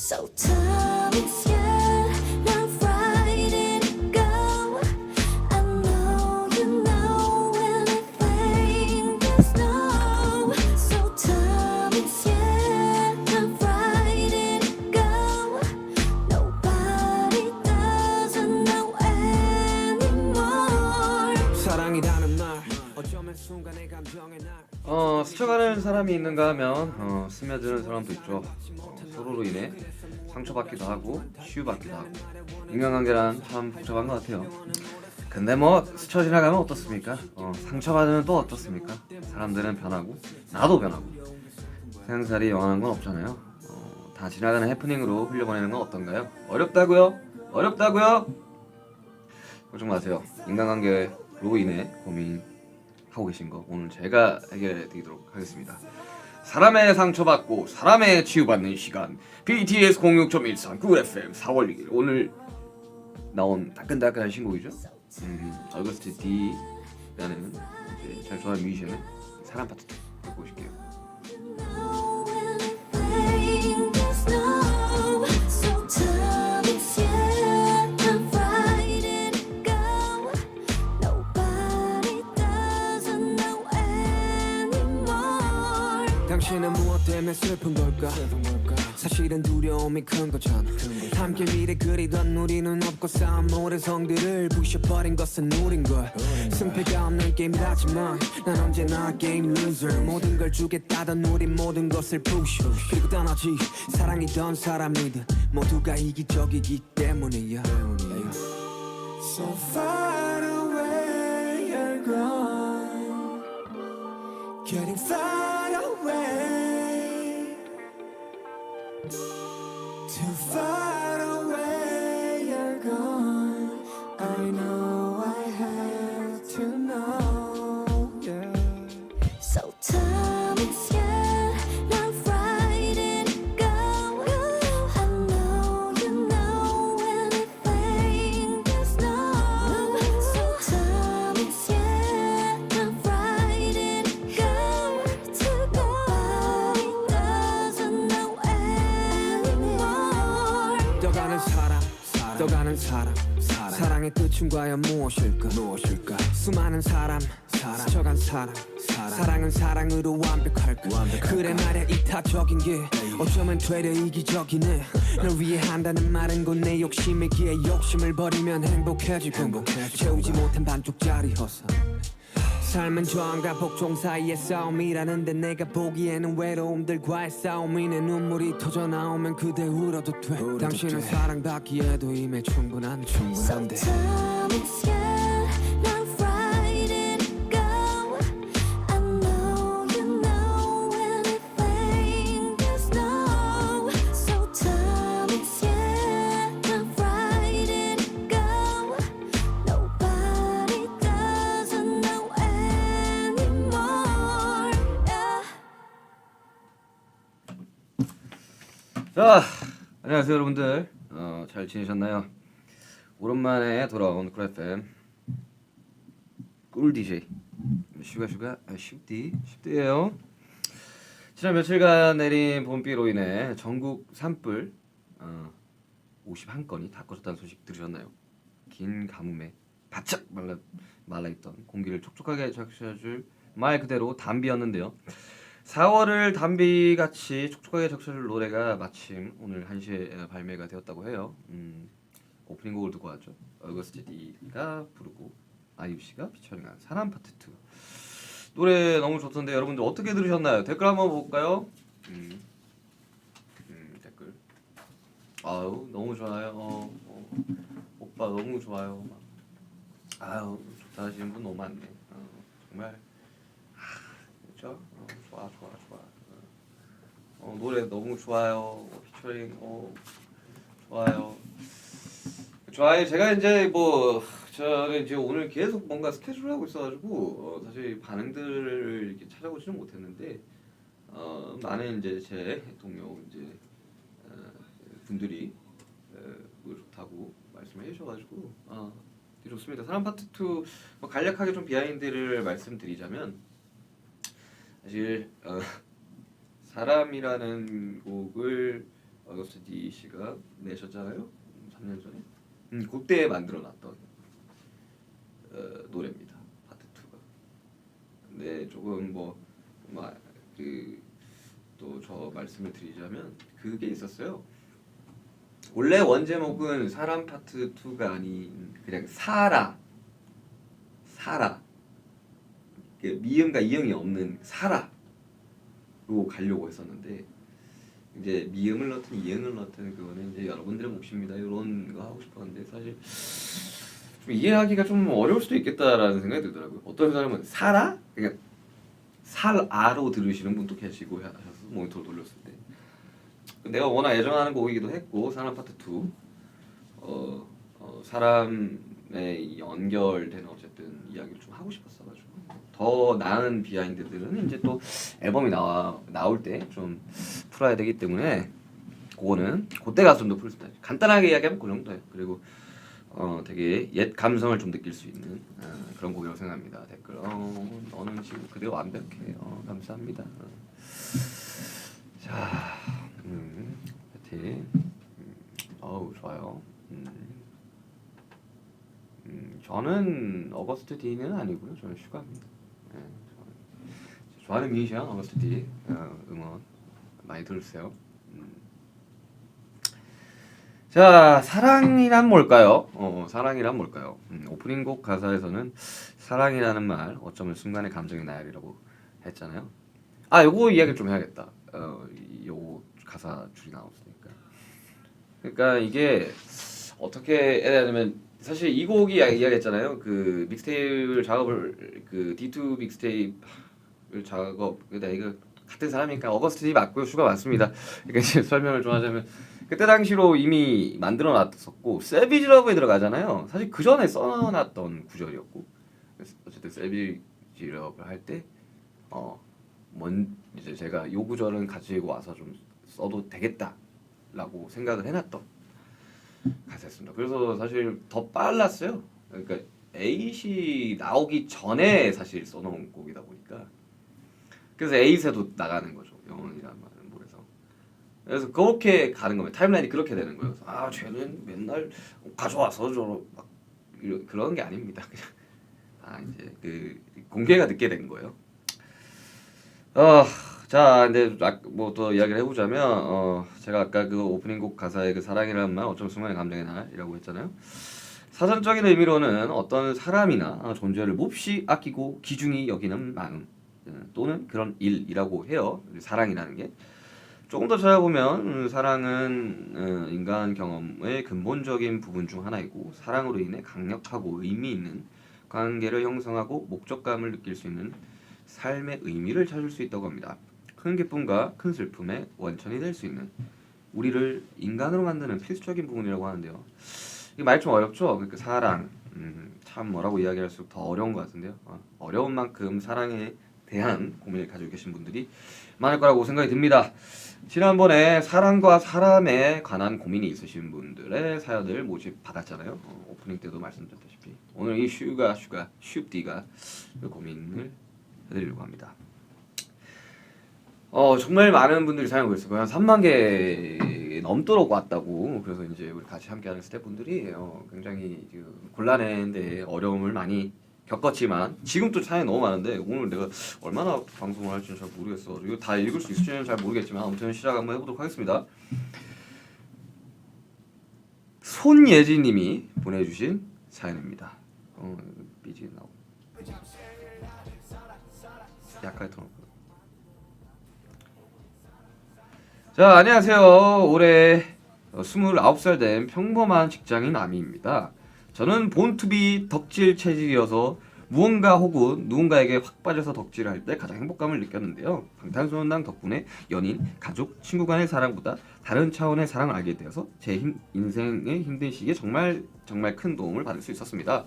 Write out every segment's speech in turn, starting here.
So time is here, now Friday go. I know you know anything there's no. So time is here, now Friday go. Nobody doesn't know anymore. 사랑이라는 말 어쩌면 순간의 감정의 날 스쳐가는 사람이 있는가 하면 스며드는 사람도 있죠. 서로로 인해 상처받기도 하고 치유받기도 하고 인간관계란 참 복잡한 것 같아요. 근데 뭐 스쳐 지나가면 어떻습니까? 상처받으면 또 어떻습니까? 사람들은 변하고 나도 변하고 세상살이 영원한 건 없잖아요. 다 지나가는 해프닝으로 흘려보내는 건 어떤가요? 어렵다고요? 어렵다고요? 걱정 마세요. 인간관계로 인해 고민하고 계신 거 오늘 제가 해결해 드리도록 하겠습니다. 사람의 상처받고 사람의 치유받는 시간 BTS 06.13 쿨 FM 4월 6일 오늘 나온 따끈따끈한 신곡이죠. 어거스트 D라는 이제 잘 좋아하는 뮤지션의 사람 파트 듣고 오실게요. Anything there's no. So time is here, now Friday go. Nobody doesn't know anymore. 당신은 무엇 때문에 슬픈 걸까? 사실은 두려움이 큰 거잖아. 함께 미래 그리던 우리는 없고 쌓은 모든 성들을 부셔버린 것은 우린걸. 승패가 없는 게임이라지만 난 언제나 게임 루저. 모든 걸 주겠다던 우린 모든 것을 push 그리고 떠나지. 사랑이던 사람이든 모두가 이기적이기 때문이야. So far away you're gone, getting far away. Too far away you're gone. I know I have to know, yeah. So time is here, now Friday go. I know you know anything there's no. So time is here, now Friday go. Nobody doesn't know anymore. 떠가는 사람, 떠가는 사람. 사랑의 끝은 과연 무엇일까? 수많은 사람, 스쳐간 사람. 사랑은 사랑으로 완벽할까? 그래 말야 이타적인 게 어쩌면 되려 이기적이네. 널 위해 한다는 말은 곧 내 욕심이기에 욕심을 버리면 행복해지고 채우지 못한 반쪽짜리 허상. 삶은 저항과 복종 사이의 싸움이라는데 내가 보기에는 외로움들과의 싸움이네. 눈물이 터져 나오면 그대 울어도 돼. 당신은 사랑받기에도 이미 충분한데. So time is here, now Friday go. I know you know anything there's no. So time is here, now Friday go. Nobody doesn't know anymore. Yeah. 자, 안녕하세요 여러분들. 잘 지내셨나요? 오랜만에 돌아온 쿨 FM 꿀 DJ 슈디예요. 지난 며칠간 내린 봄비로 인해 전국 산불 51건이 다 꺼졌다는 소식 들으셨나요? 긴 가뭄에 바짝 말라있던 공기를 촉촉하게 적셔줄 말 그대로 담비였는데요. 4월을 담비같이 촉촉하게 적셔줄 노래가 마침 오늘 1시에 발매가 되었다고 해요. 오프닝 곡을 듣고 왔죠. 어거스트 D가 부르고 아이유씨가 피처링한 사람 파트 2 노래 너무 좋던데 여러분들 어떻게 들으셨나요? 댓글 한번 볼까요? 댓글 아유 너무 좋아요. 오빠 너무 좋아요. 아유 좋다 하시는 분 너무 많네. 정말 그렇죠? 좋아. 노래 너무 좋아요. 피처링 좋아요. 제가 이제 저는 이제 오늘 계속 뭔가 스케줄을 하고 있어가지고 사실 반응들을 이렇게 찾아보지는 못했는데 많은 이제 제 동료 이제 분들이 노래 좋다고 말씀해 주셔가지고 좋습니다. 사람 파트 2 간략하게 좀 비하인드를 말씀드리자면 사실 사람이라는 곡을 어거스트 D 씨가 내셨잖아요. 3년 전에. 그때 만들어놨던 노래입니다. 파트 2가. 근데 조금 또 저 말씀을 드리자면 그게 있었어요. 원래 원제목은 사람 파트 2가 아닌 그냥 사라 미음과 이응이 없는 사라로 가려고 했었는데 이제 미음을 넣든 이응을 넣든 그거는 이제 여러분들의 몫입니다. 이런 거 하고 싶었는데 사실 좀 이해하기가 좀 어려울 수도 있겠다라는 생각이 들더라고요. 어떤 사람은 사라? 그냥 살아로 들으시는 분도 계시고 하셔서 모니터 돌렸을 때 내가 워낙 애정하는 곡이기도 했고 사람 파트 2 사람의 연결된 어쨌든 이야기를 좀 하고 싶었어가지고 더 나은 비하인드들은 이제 또 앨범이 나올 때 좀 풀어야 되기 때문에 그거는 그때 가서 좀 더 풀 수 있다. 간단하게 이야기하면 그 정도예요. 그리고 되게 옛 감성을 좀 느낄 수 있는 그런 곡이라고 생각합니다. 댓글 너는 지금 그대로 완벽해. 감사합니다. 자, 파이팅. 어우 좋아요. 저는 어거스트 D는 아니고요. 저는 슈가입니다. 네, 좋아하는 뮤지션 어거스트 D 응원 많이 들어주세요. 자, 사랑이란 뭘까요? 사랑이란 뭘까요? 오프닝 곡 가사에서는 사랑이라는 말 어쩌면 순간의 감정의 나열이라고 했잖아요. 요거 이야기를 좀 해야겠다. 요거 가사 줄이 나왔으니까. 그러니까 이게 어떻게 해야 되냐면 사실 이 곡이 이야기했잖아요. 그 믹스테이프를 작업을 그 D2 믹스테이프를 작업 그러니까 이거 같은 사람이니까 어거스트 D 맞고요. 슈가 맞습니다. 그러니까 이제 설명을 좀 하자면 그때 당시로 이미 만들어 놨었고 세비지 러브에 들어가잖아요. 사실 그 전에 써놨던 구절이었고 어쨌든 세비지 러브를 할 때 이제 제가 요 구절은 가지고 와서 좀 써도 되겠다라고 생각을 해놨던 가사였습니다. 그래서 사실 더 빨랐어요. 그러니까 에잇이 나오기 전에 사실 써놓은 곡이다 보니까 그래서 에잇에도 나가는 거죠. 영원이라는 말은 그래서 그렇게 가는 겁니다. 타임라인이 그렇게 되는 거예요. 쟤는 맨날 가져와서 막 그런 게 아닙니다. 그냥 이제 그 공개가 늦게 된 거예요. 자, 근데 뭐 더 이야기를 해보자면 제가 아까 그 오프닝 곡 가사에 그 사랑이라는 말 어쩜 순간의 감정의 날이라고 했잖아요. 사전적인 의미로는 어떤 사람이나 존재를 몹시 아끼고 귀중히 여기는 마음 또는 그런 일이라고 해요. 사랑이라는 게. 조금 더 찾아보면 사랑은 인간 경험의 근본적인 부분 중 하나이고 사랑으로 인해 강력하고 의미 있는 관계를 형성하고 목적감을 느낄 수 있는 삶의 의미를 찾을 수 있다고 합니다. 큰 기쁨과 큰 슬픔의 원천이 될 수 있는 우리를 인간으로 만드는 필수적인 부분이라고 하는데요. 이 말이 좀 어렵죠? 그러니까 사랑 참 뭐라고 이야기할수록 더 어려운 것 같은데요. 어려운 만큼 사랑에 대한 고민을 가지고 계신 분들이 많을 거라고 생각이 듭니다. 지난번에 사랑과 사람에 관한 고민이 있으신 분들의 사연을 모집 받았잖아요. 오프닝 때도 말씀드렸다시피 오늘 이 슈디가 그 고민을 해드리려고 합니다. 정말 많은 분들이 사연을 보냈어요. 한 3만 개 넘도록 왔다고. 그래서 이제 우리 같이 함께하는 스태프분들이 굉장히 곤란한데 어려움을 많이 겪었지만 지금 또 사연이 너무 많은데 오늘 내가 얼마나 방송을 할지는 잘 모르겠어. 이거 다 읽을 수 있을지는 잘 모르겠지만 아무튼 시작 한번 해보도록 하겠습니다. 손예진님이 보내주신 사연입니다. 삐지 나오. 약간 더. 자, 안녕하세요. 올해 29살 된 평범한 직장인 아미입니다. 저는 본투비 덕질 체질이어서 무언가 혹은 누군가에게 확 빠져서 덕질을 할 때 가장 행복감을 느꼈는데요. 방탄소년단 덕분에 연인, 가족, 친구 간의 사랑보다 다른 차원의 사랑을 알게 되어서 제 인생의 힘든 시기에 정말 큰 도움을 받을 수 있었습니다.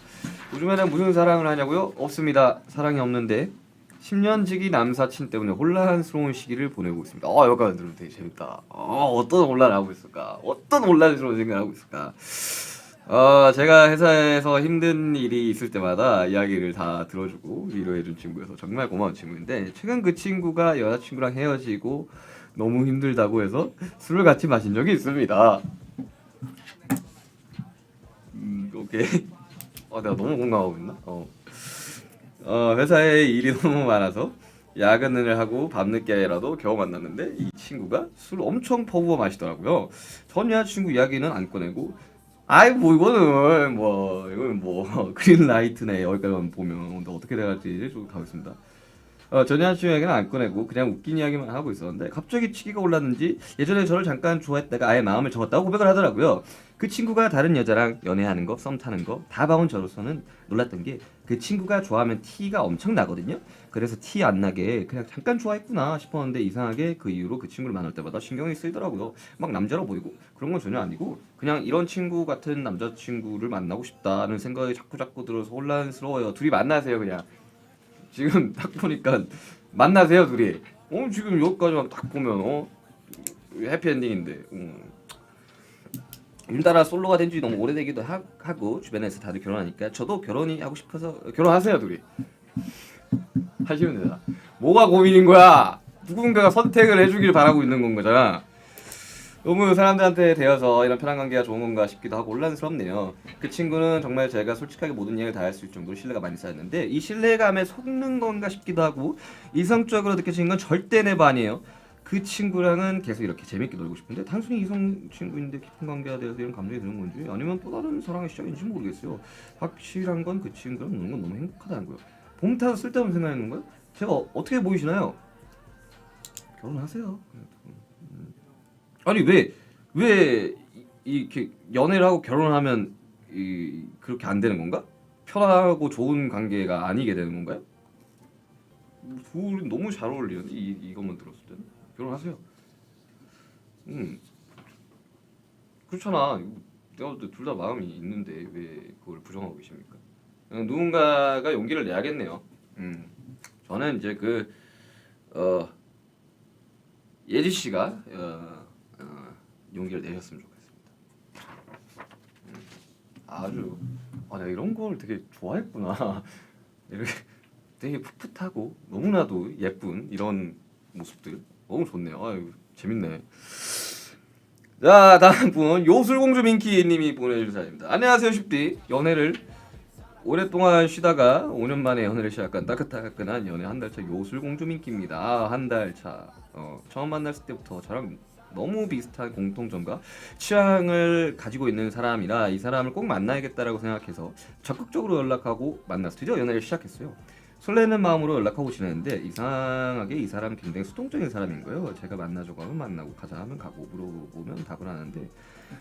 요즘에는 무슨 사랑을 하냐고요? 없습니다. 사랑이 없는데 10년지기 남사친 때문에 혼란스러운 시기를 보내고 있습니다. 여기까지 들으면 되게 재밌다. 어떤 혼란을 하고 있을까? 어떤 혼란스러운 생각을 하고 있을까? 제가 회사에서 힘든 일이 있을 때마다 이야기를 다 들어주고 위로해준 친구여서 정말 고마운 친구인데 최근 그 친구가 여자친구랑 헤어지고 너무 힘들다고 해서 술을 같이 마신 적이 있습니다. 오케이. 내가 너무 공감하고 있나? 회사에 일이 너무 많아서 야근을 하고 밤늦게라도 겨우 만났는데 이 친구가 술 엄청 퍼부어 마시더라고요. 전 여자친구 이야기는 안 꺼내고 아이 뭐 이거는 뭐 그린라이트네. 여기까지만 보면 어떻게 돼갈지 좀 가겠습니다. 전 여자친구 이야기는 안 꺼내고 그냥 웃긴 이야기만 하고 있었는데 갑자기 치기가 올랐는지 예전에 저를 잠깐 좋아했다가 아예 마음을 접었다고 고백을 하더라고요. 그 친구가 다른 여자랑 연애하는 거, 썸 타는 거 다 봐온 저로서는 놀랐던 게 그 친구가 좋아하면 티가 엄청 나거든요. 그래서 티 안 나게 그냥 잠깐 좋아했구나 싶었는데 이상하게 그 이후로 그 친구를 만날 때마다 신경이 쓰이더라고요. 막 남자로 보이고 그런 건 전혀 아니고 그냥 이런 친구 같은 남자친구를 만나고 싶다는 생각이 자꾸 들어서 혼란스러워요. 둘이 만나세요 그냥. 지금 딱 보니까 만나세요 둘이. 지금 여기까지만 딱 보면 해피엔딩인데. 윤따라 솔로가 된 지 너무 오래되기도 하고 주변에서 다들 결혼하니까 저도 결혼이 하고 싶어서 결혼하세요 둘이. 하시면 되잖아. 뭐가 고민인 거야? 누군가가 선택을 해주길 바라고 있는 건 거잖아. 너무 사람들한테 대여서 이런 편한 관계가 좋은 건가 싶기도 하고 혼란스럽네요. 그 친구는 정말 제가 솔직하게 모든 얘기를 다 할 수 있을 정도로 신뢰가 많이 쌓였는데 이 신뢰감에 속는 건가 싶기도 하고 이성적으로 느껴지는 건 절대 내부 아니에요. 그 친구랑은 계속 이렇게 재밌게 놀고 싶은데 단순히 이성 친구인데 깊은 관계가 되어서 이런 감정이 드는 건지 아니면 또 다른 사랑의 시작인지 모르겠어요. 확실한 건 그 친구랑 노는 건 너무 행복하다는 거예요. 봄 타서 쓸데없는 생각하는 거예요? 제가 어떻게 보이시나요? 결혼하세요. 아니 왜 이렇게 연애를 하고 결혼하면 그렇게 안 되는 건가? 편하고 좋은 관계가 아니게 되는 건가요? 둘이 너무 잘 어울리는데 이것만 들었을 때는 결혼하세요. 그렇잖아. 내가 둘 다 마음이 있는데 왜 그걸 부정하고 계십니까? 누군가가 용기를 내야겠네요. 저는 이제 예지 씨가 용기를 내셨으면 좋겠습니다. 아주 내가 이런 걸 되게 좋아했구나. 이렇게 되게 풋풋하고 너무나도 예쁜 이런 모습들 너무 좋네요. 아유 재밌네. 자 다음 분 요술공주 민키님이 보내주신 사연입니다. 안녕하세요 슈디. 연애를 오랫동안 쉬다가 5년 만에 연애를 시작한 따끈따끈한 연애 한 달 차 요술공주 민키입니다. 한 달 차. 처음 만났을 때부터 저랑 너무 비슷한 공통점과 취향을 가지고 있는 사람이라 이 사람을 꼭 만나야겠다라고 생각해서 적극적으로 연락하고 만나서 드디어 연애를 시작했어요. 설레는 마음으로 연락하고 지냈는데 이상하게 이 사람 굉장히 수동적인 사람인 거예요. 제가 만나자고 하면 만나고 가자 하면 가고 물어보면 답을 하는데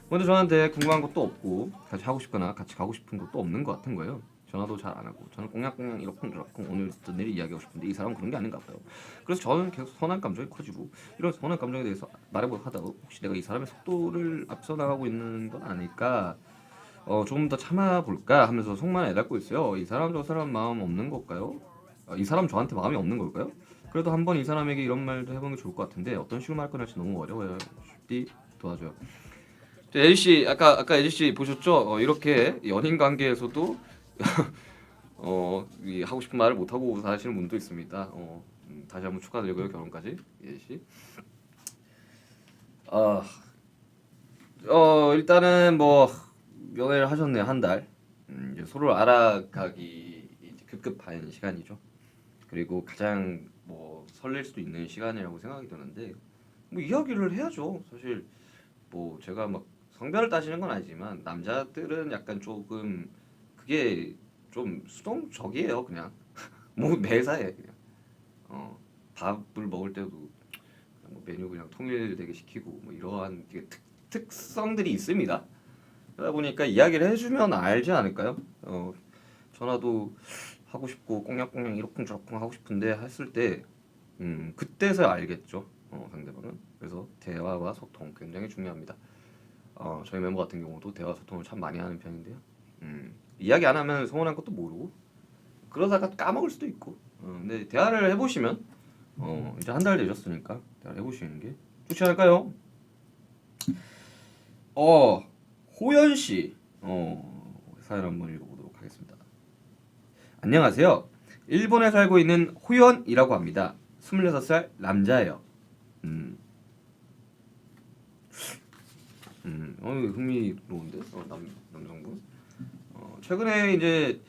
먼저 저한테 궁금한 것도 없고 같이 하고 싶거나 같이 가고 싶은 것도 없는 것 같은 거예요. 전화도 잘 안 하고 저는 꽁냥꽁냥 이러쿵저러쿵 오늘 어떤 일을 이야기하고 싶은데 이 사람은 그런 게 아닌가 봐요. 그래서 저는 계속 선한 감정이 커지고 이런 선한 감정에 대해서 말해보고 하다가 혹시 내가 이 사람의 속도를 앞서 나가고 있는 건 아닐까 조금 더 참아볼까 하면서 속만 애닫고 있어요. 이 사람 저 사람 마음 없는 걸까요? 이 사람 저한테 마음이 없는 걸까요? 그래도 한번 이 사람에게 이런 말도 해보는 게 좋을 것 같은데 어떤 식으로 말 꺼낼지 너무 어려워요. 쉽디 도와줘요. 에리 씨 아까 에리 씨 보셨죠? 이렇게 연인 관계에서도 이 하고 싶은 말을 못 하고 사시는 분도 있습니다. 다시 한번 축하드리고요 결혼까지 에리 씨. 일단은 뭐 연애를 하셨네요 한 달. 이제 서로 알아가기 이제 급급한 시간이죠. 그리고 가장 뭐 설렐 수도 있는 시간이라고 생각이 드는데 뭐 이야기를 해야죠. 사실 뭐 제가 막 성별을 따지는 건 아니지만 남자들은 약간 조금 그게 좀 수동적이에요 그냥. 뭐 매사에 그냥 밥을 먹을 때도 그냥 뭐 메뉴 그냥 통일되게 시키고 뭐 이러한 되게 특성들이 있습니다. 그러다 보니까 이야기를 해주면 알지 않을까요? 전화도 하고 싶고 꽁냥꽁냥 이러쿵저러쿵 하고 싶은데 했을 때 그때서야 알겠죠. 상대방은. 그래서 대화와 소통 굉장히 중요합니다. 저희 멤버 같은 경우도 대화 소통을 참 많이 하는 편인데요. 이야기 안 하면 서운한 것도 모르고 그러다가 까먹을 수도 있고. 근데 대화를 해보시면 이제 한 달 되셨으니까 대화를 해보시는 게 좋지 않을까요? 호연 씨 사연 한번 읽어보도록 하겠습니다. 안녕하세요. 일본에 살고 있는 호연이라고 합니다. 26살 남자예요. 흥미로운데 남성분. 최근에 이제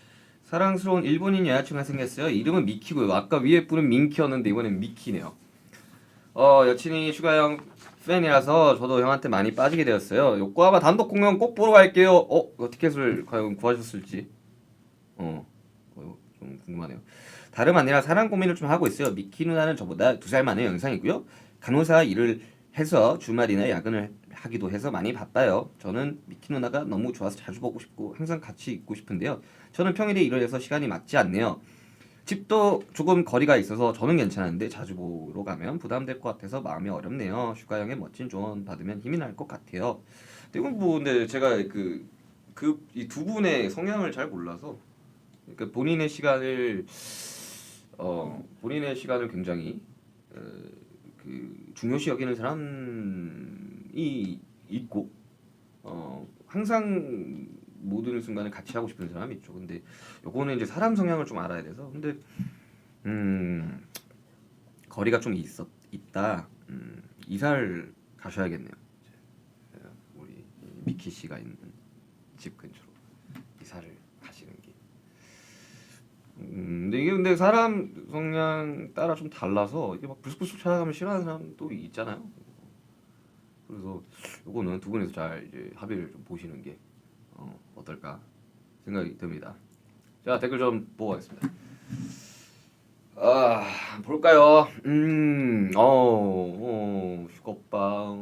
사랑스러운 일본인 여자친구가 생겼어요. 이름은 미키고요. 아까 위에 분은 민키였는데 이번엔 미키네요. 여친이 슈가형 팬이라서 저도 형한테 많이 빠지게 되었어요. 요코하마 단독 공연 꼭 보러 갈게요. 티켓을 과연 구하셨을지 좀 궁금하네요. 다름 아니라 사랑 고민을 좀 하고 있어요. 미키 누나는 저보다 2살 많은 영상이고요. 간호사 일을 해서 주말이나 야근을 하기도 해서 많이 바빠요. 저는 미키 누나가 너무 좋아서 자주 보고 싶고 항상 같이 있고 싶은데요. 저는 평일에 일을 해서 시간이 맞지 않네요. 집도 조금 거리가 있어서 저는 괜찮은데 자주 보러 가면 부담될 것 같아서 마음이 어렵네요. 슈가 형의 멋진 조언 받으면 힘이 날 것 같아요. 이건 뭐 근데 제가 이 두 분의 성향을 잘 몰라서 그러니까 본인의 시간을 굉장히 중요시 여기는 사람이 있고 항상 모든 순간을 같이 하고 싶은 사람이 있죠. 근데 요거는 이제 사람 성향을 좀 알아야 돼서 근데 거리가 좀 있다. 이사를 가셔야겠네요. 우리 미키 씨가 있는 집 근처로 이사를 가시는 게. 근데 사람 성향 따라 좀 달라서 이게 막 불쑥불쑥 찾아가면 싫어하는 사람도 있잖아요. 그래서 요거는 두 분이서 잘 이제 합의를 좀 보시는 게 어떨까 생각이 듭니다. 자, 댓글 좀 보고 가겠습니다. 볼까요? 슈거빠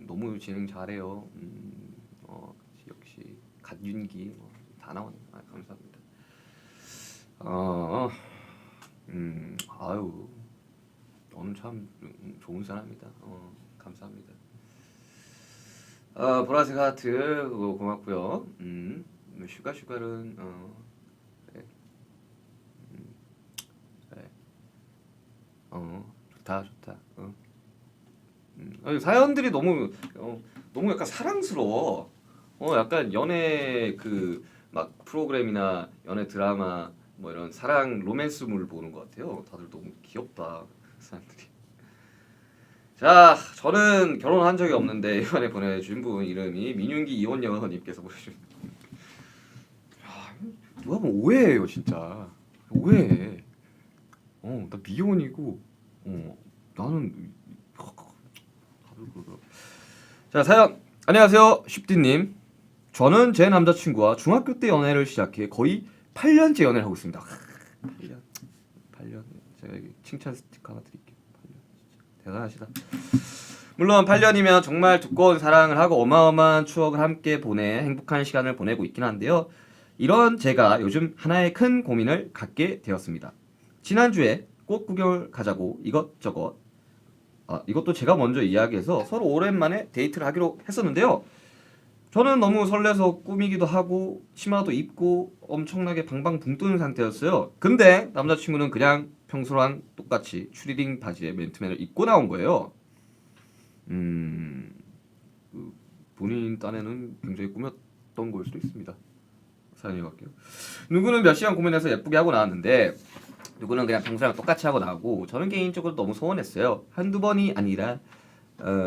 너무 진행 잘해요. 역시 갓윤기 다 나오네. 감사합니다. 아유, 너는 참 좋은 사람이다. 감사합니다. 보라색 하트 그거 고맙고요. 슈가는 그래. 그래. 좋다. 사연들이 너무 약간 사랑스러워. 약간 연애 막 프로그램이나 연애 드라마 뭐 이런 사랑 로맨스물 보는 것 같아요. 다들 너무 귀엽다 사람들이. 자, 저는 결혼한 적이 없는데 이번에 보내주신 분 이름이 민윤기 이원녀님께서 보내주신. 누가 보면 오해해요 진짜. 오해해. 나 미혼이고 나는 다들 그러더라고. 자, 사연 안녕하세요 쉽디님. 저는 제 남자친구와 중학교 때 연애를 시작해 거의 8년째 연애를 하고 있습니다. 8년 제가 여기 칭찬 스티커 하나 드릴게요. 8년 진짜 대단하시다. 물론 8년이면 정말 두꺼운 사랑을 하고 어마어마한 추억을 함께 보내 행복한 시간을 보내고 있긴 한데요. 이런 제가 요즘 하나의 큰 고민을 갖게 되었습니다. 지난주에 꽃 구경을 가자고 이것저것 이것도 제가 먼저 이야기해서 서로 오랜만에 데이트를 하기로 했었는데요. 저는 너무 설레서 꾸미기도 하고 치마도 입고 엄청나게 방방 붕 뜨는 상태였어요. 근데 남자친구는 그냥 평소랑 똑같이 추리닝 바지에 맨투맨을 입고 나온 거예요. 본인 딴에는 굉장히 꾸몄던 걸 수도 있습니다. 사연이 갈게요. 누구는 몇 시간 고민해서 예쁘게 하고 나왔는데 누구는 그냥 평소랑 똑같이 하고 나오고 저는 개인적으로 너무 서운했어요. 한두 번이 아니라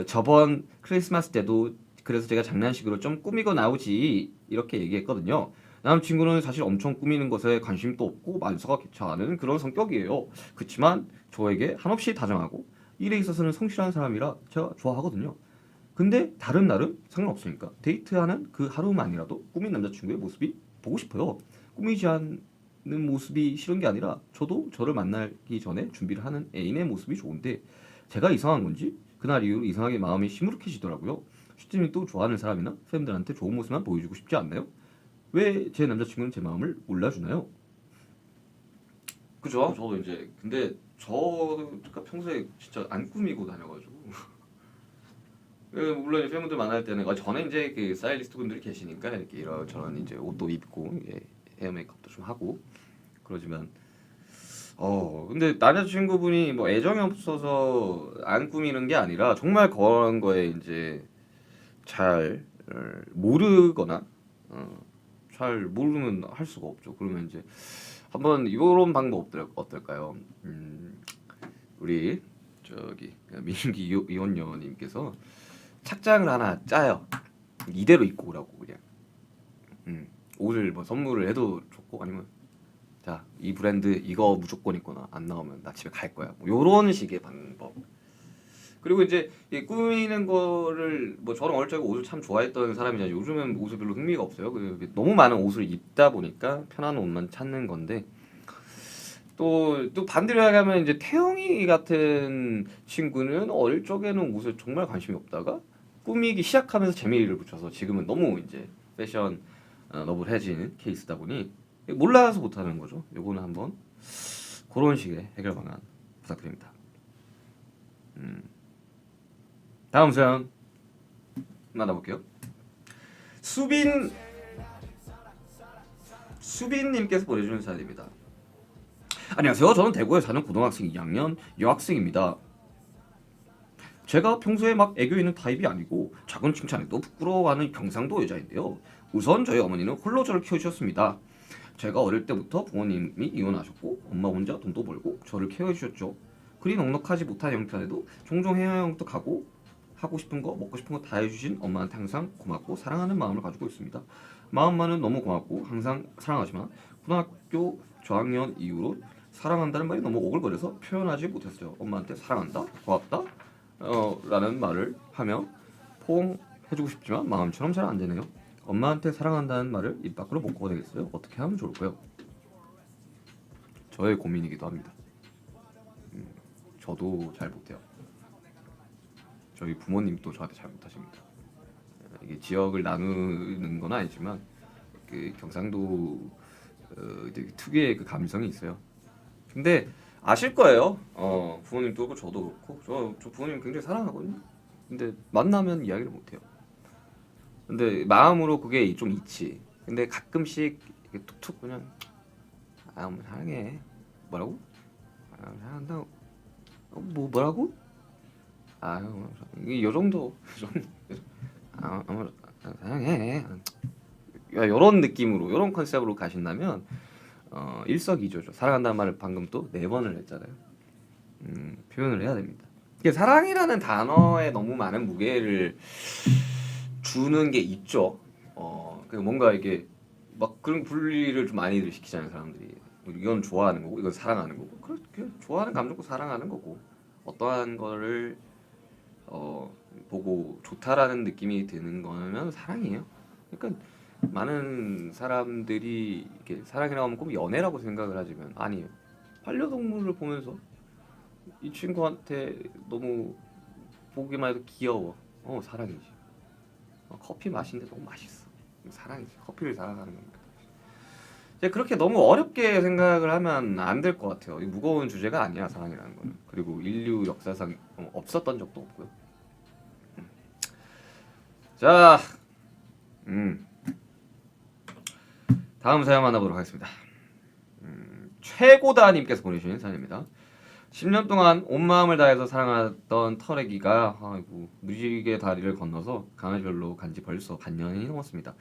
저번 크리스마스 때도 그래서 제가 장난식으로 좀 꾸미고 나오지 이렇게 얘기했거든요. 남친구는 사실 엄청 꾸미는 것에 관심도 없고 만사가 귀찮은 그런 성격이에요. 그렇지만 저에게 한없이 다정하고 일에 있어서는 성실한 사람이라 제가 좋아하거든요. 근데 다른 날은 상관없으니까 데이트하는 그 하루만이라도 꾸민 남자친구의 모습이 보고 싶어요. 꾸미지 않는 모습이 싫은 게 아니라 저도 저를 만나기 전에 준비를 하는 애인의 모습이 좋은데 제가 이상한 건지 그날 이후로 이상하게 마음이 시무룩해지더라고요. 슈tim이 또 좋아하는 사람이나 팬들한테 좋은 모습만 보여주고 싶지 않나요? 왜 제 남자친구는 제 마음을 몰라주나요? 그죠? 저도 이제 근데 저가 평소에 진짜 안 꾸미고 다녀가지고 물론 팬분들 만날 때는 전에 이제 그 스타일리스트 분들이 계시니까 이렇게 이런저런 이제 옷도 입고 헤어 메이크업도 좀 하고 그러지만 근데 남자친구분이 뭐 애정이 없어서 안 꾸미는 게 아니라 정말 그런 거에 이제 잘 모르거나 잘 모르면 할 수가 없죠. 그러면 이제 한번 이런 방법 어떨까요? 우리 저기 민기 이원녀님께서 착장을 하나 짜요. 이대로 입고 오라고 그냥. 옷을 뭐 선물을 해도 좋고 아니면 자 이 브랜드 이거 무조건 입거나 안 나오면 나 집에 갈 거야. 뭐 요런 식의 방법. 그리고 이제 이 꾸미는 거를 뭐 저는 어릴 적에 옷을 참 좋아했던 사람이잖아요. 요즘은 옷에 별로 흥미가 없어요. 너무 많은 옷을 입다 보니까 편한 옷만 찾는 건데 또 반대로 이야기하면 이제 태영이 같은 친구는 어릴 적에는 옷에 정말 관심이 없다가 꾸미기 시작하면서 재미를 붙여서 지금은 너무 이제 패션 너블해진 케이스다 보니 몰라서 못하는 거죠. 요거는 한번 그런 식의 해결 방안 부탁드립니다. 다음 사연 만나볼게요. 수빈님께서 보내주는 사연입니다. 안녕하세요. 저는 대구에 사는 고등학생 2학년 여학생입니다. 제가 평소에 막 애교 있는 타입이 아니고 작은 칭찬에도 부끄러워하는 경상도 여자인데요. 우선 저희 어머니는 홀로 저를 키워주셨습니다. 제가 어릴 때부터 부모님이 이혼하셨고 엄마 혼자 돈도 벌고 저를 케어해주셨죠. 그리 넉넉하지 못한 형편에도 종종 해외여행도 가고 하고 싶은 거 먹고 싶은 거 다 해주신 엄마한테 항상 고맙고 사랑하는 마음을 가지고 있습니다. 마음만은 너무 고맙고 항상 사랑하지만 고등학교 저학년 이후로 사랑한다는 말이 너무 오글거려서 표현하지 못했어요. 엄마한테 사랑한다, 고맙다 라는 말을 하며 포옹해주고 싶지만 마음처럼 잘 안 되네요. 엄마한테 사랑한다는 말을 입 밖으로 못 꺼내겠어요. 어떻게 하면 좋을까요? 저의 고민이기도 합니다. 저도 잘 못해요. 저희 부모님도 저한테 잘 못하십니다. 이게 지역을 나누는 건 아니지만 그 경상도 되게 특유의 그 감성이 있어요. 근데 아실 거예요. 부모님도 그렇고 저도 그렇고 저 부모님 굉장히 사랑하거든요. 근데 만나면 이야기를 못해요. 근데 마음으로 그게 좀 있지. 근데 가끔씩 이렇게 툭툭 그냥 엄마 사랑해. 뭐라고? 사랑한다고. 뭐라고? 이게 요 정도. 엄마 사랑해. 이런 느낌으로 이런 컨셉으로 가신다면 일석이조죠. 사랑한다는 말을 방금 또 4번을 했잖아요. 표현을 해야 됩니다. 이게 사랑이라는 단어에 너무 많은 무게를 주는 게 있죠. 뭔가 이게 막 그런 분리를 좀 많이들 시키잖아요, 사람들이. 이건 좋아하는 거고, 이건 사랑하는 거고. 그렇게 좋아하는 감정도 사랑하는 거고, 어떠한 거를 보고 좋다라는 느낌이 드는 거면 사랑이에요. 그러니까 많은 사람들이 이렇게 사랑이라고 하면 꼭 연애라고 생각을 하지만 아니에요. 반려동물을 보면서 이 친구한테 너무 보기만 해도 귀여워. 사랑이지. 커피 마시는데 너무 맛있어. 사랑이지. 커피를 사랑하는 겁니다. 그렇게 너무 어렵게 생각을 하면 안 될 것 같아요. 이 무거운 주제가 아니야, 사랑이라는 거는. 그리고 인류 역사상 없었던 적도 없고요. 자, 다음 사연 만나보도록 하겠습니다. 최고다님께서 보내주신 사연입니다. 10년 동안 온 마음을 다해서 사랑하던 털애기가 무지개 다리를 건너서 강아지별로 간지 벌써 반년이 넘었습니다.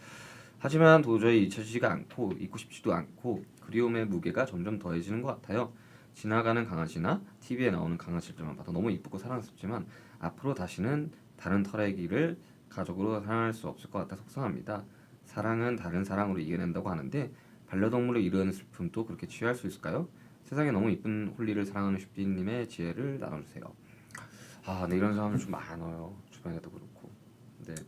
하지만 도저히 잊혀지지가 않고 잊고 싶지도 않고 그리움의 무게가 점점 더해지는 것 같아요. 지나가는 강아지나 TV에 나오는 강아지들만 봐도 너무 이쁘고 사랑스럽지만 앞으로 다시는 다른 털애기를 가족으로 사랑할 수 없을 것 같아 속상합니다. 사랑은 다른 사랑으로 이겨낸다고 하는데 반려동물을 이루는 슬픔도 그렇게 취할 수 있을까요? 세상에 너무 이쁜 홀리를 사랑하는 슈피님의 지혜를 나눠주세요. 네, 이런 사람들 좀 많아요. 주변에도 그렇고. 근데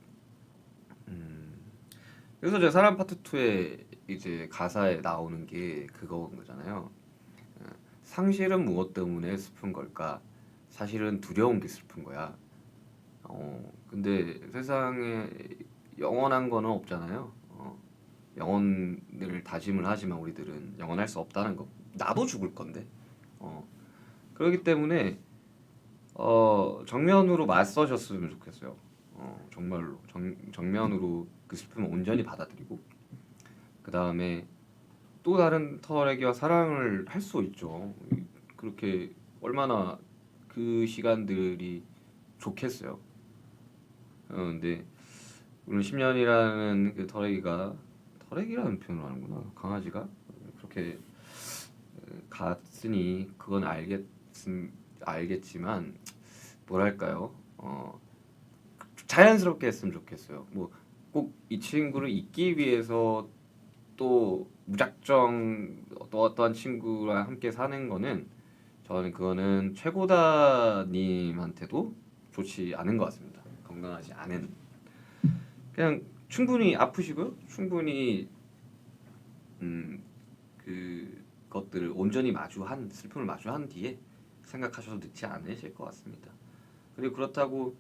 그래서 제가 사랑 파트 2에 이제 가사에 나오는 게 그거인 거잖아요. 상실은 무엇 때문에 슬픈 걸까? 사실은 두려운 게 슬픈 거야. 근데 세상에 영원한 거는 없잖아요. 영원을 다짐을 하지만 우리들은 영원할 수 없다는 거. 나도 죽을 건데. 그렇기 때문에 정면으로 맞서셨으면 좋겠어요. 정말로 정면으로 그 슬픔을 온전히 받아들이고 그 다음에 또 다른 털애기와 사랑을 할 수 있죠. 그렇게 얼마나 그 시간들이 좋겠어요. 근데 오늘 10년이라는 그 털애기라는 표현을 하는구나. 강아지가 그렇게 갔으니 그건 알겠지만 뭐랄까요? 자연스럽게 했으면 좋겠어요. 뭐 꼭 이 친구를 잊기 위해서 또 무작정 또 어떠한 친구랑 함께 사는 거는 저는 그거는 최고다님한테도 좋지 않은 것 같습니다. 건강하지 않은. 그냥 충분히 아프시고요. 충분히 그것들을 온전히 마주한 슬픔을 마주한 뒤에 생각하셔도 늦지 않으실 것 같습니다. 그리고 그렇다고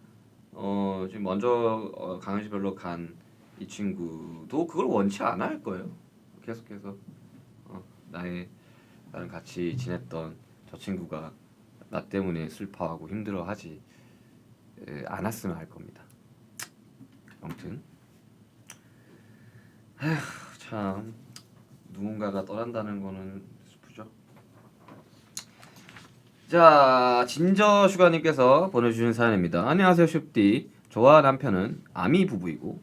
지금 먼저 강의실별로 간 이 친구도 그걸 원치 않아 할 거예요. 계속해서 나랑 같이 지냈던 저 친구가 나 때문에 슬퍼하고 힘들어하지 않았으면 할 겁니다. 아무튼 참 누군가가 떠난다는 거는 슬프죠. 자, 진저 슈가님께서 보내주신 사연입니다. 안녕하세요 슈디. 저와 남편은 아미 부부이고,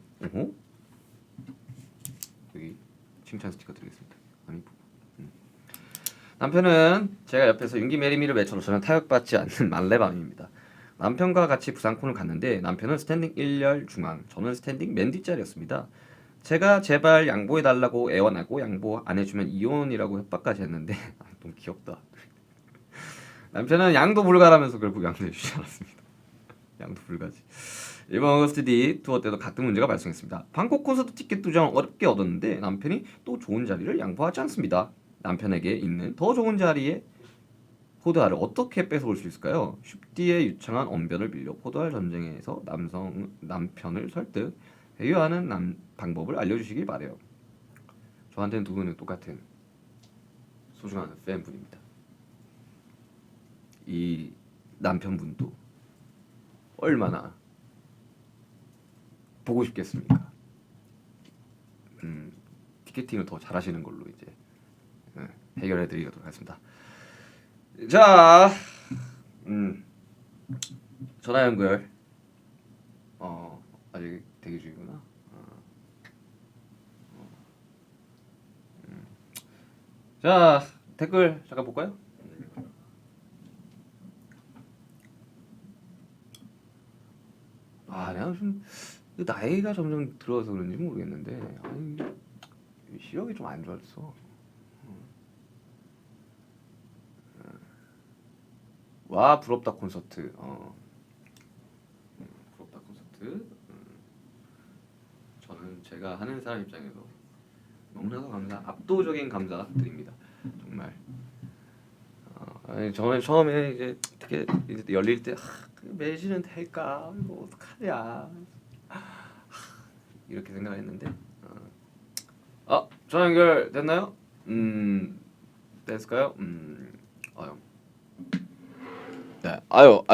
여기 칭찬 스티커 드리겠습니다. 아미 부부. 남편은 제가 옆에서 윤기 메리미를 외쳐도 저는 타격받지 않는 만렙암입니다. 남편과 같이 부산콘을 갔는데 남편은 스탠딩 1열 중앙, 저는 스탠딩 맨 뒷자리였습니다. 제가 제발 양보해달라고 애원하고 양보 안 해주면 이혼이라고 협박까지 했는데 너무 귀엽다. 남편은 양도 불가라면서 결국 양도 해주지 않았습니다. 양도 불가지. 이번 어거스트 D 투어 때도 같은 문제가 발생했습니다. 방콕 콘서트 티켓 2장 어렵게 얻었는데 남편이 또 좋은 자리를 양보하지 않습니다. 남편에게 있는 더 좋은 자리에 포도알을 어떻게 뺏어올 수 있을까요? 슈디의 유창한 언변을 빌려 포도알 전쟁에서 남편을 설득 회유하는 방법을 알려주시길 바래요. 저한테는 두 분은 똑같은 소중한 팬분입니다. 이 남편분도 얼마나 보고 싶겠습니까? 티켓팅을 더 잘하시는 걸로 이제 해결해드리도록 하겠습니다. 자, 전화 연결. 아직 대기 중이구나. 자, 댓글 잠깐 볼까요? 내가 좀 나이가 점점 들어서 그런지 모르겠는데 시력이 좀 안 좋았어. 와, 부럽다 콘서트. 부럽다 콘서트. 저는 제가 하는 사람 입장에서 너무나도 압도적인 감사 드립니다. 정말. 저는 처음에 이제 어떻게 이제 열릴 때 매진은 될까? 이거 어떡하냐? 이렇게 생각했는데 전화 연결 됐나요? 됐을까요? 네. 아유.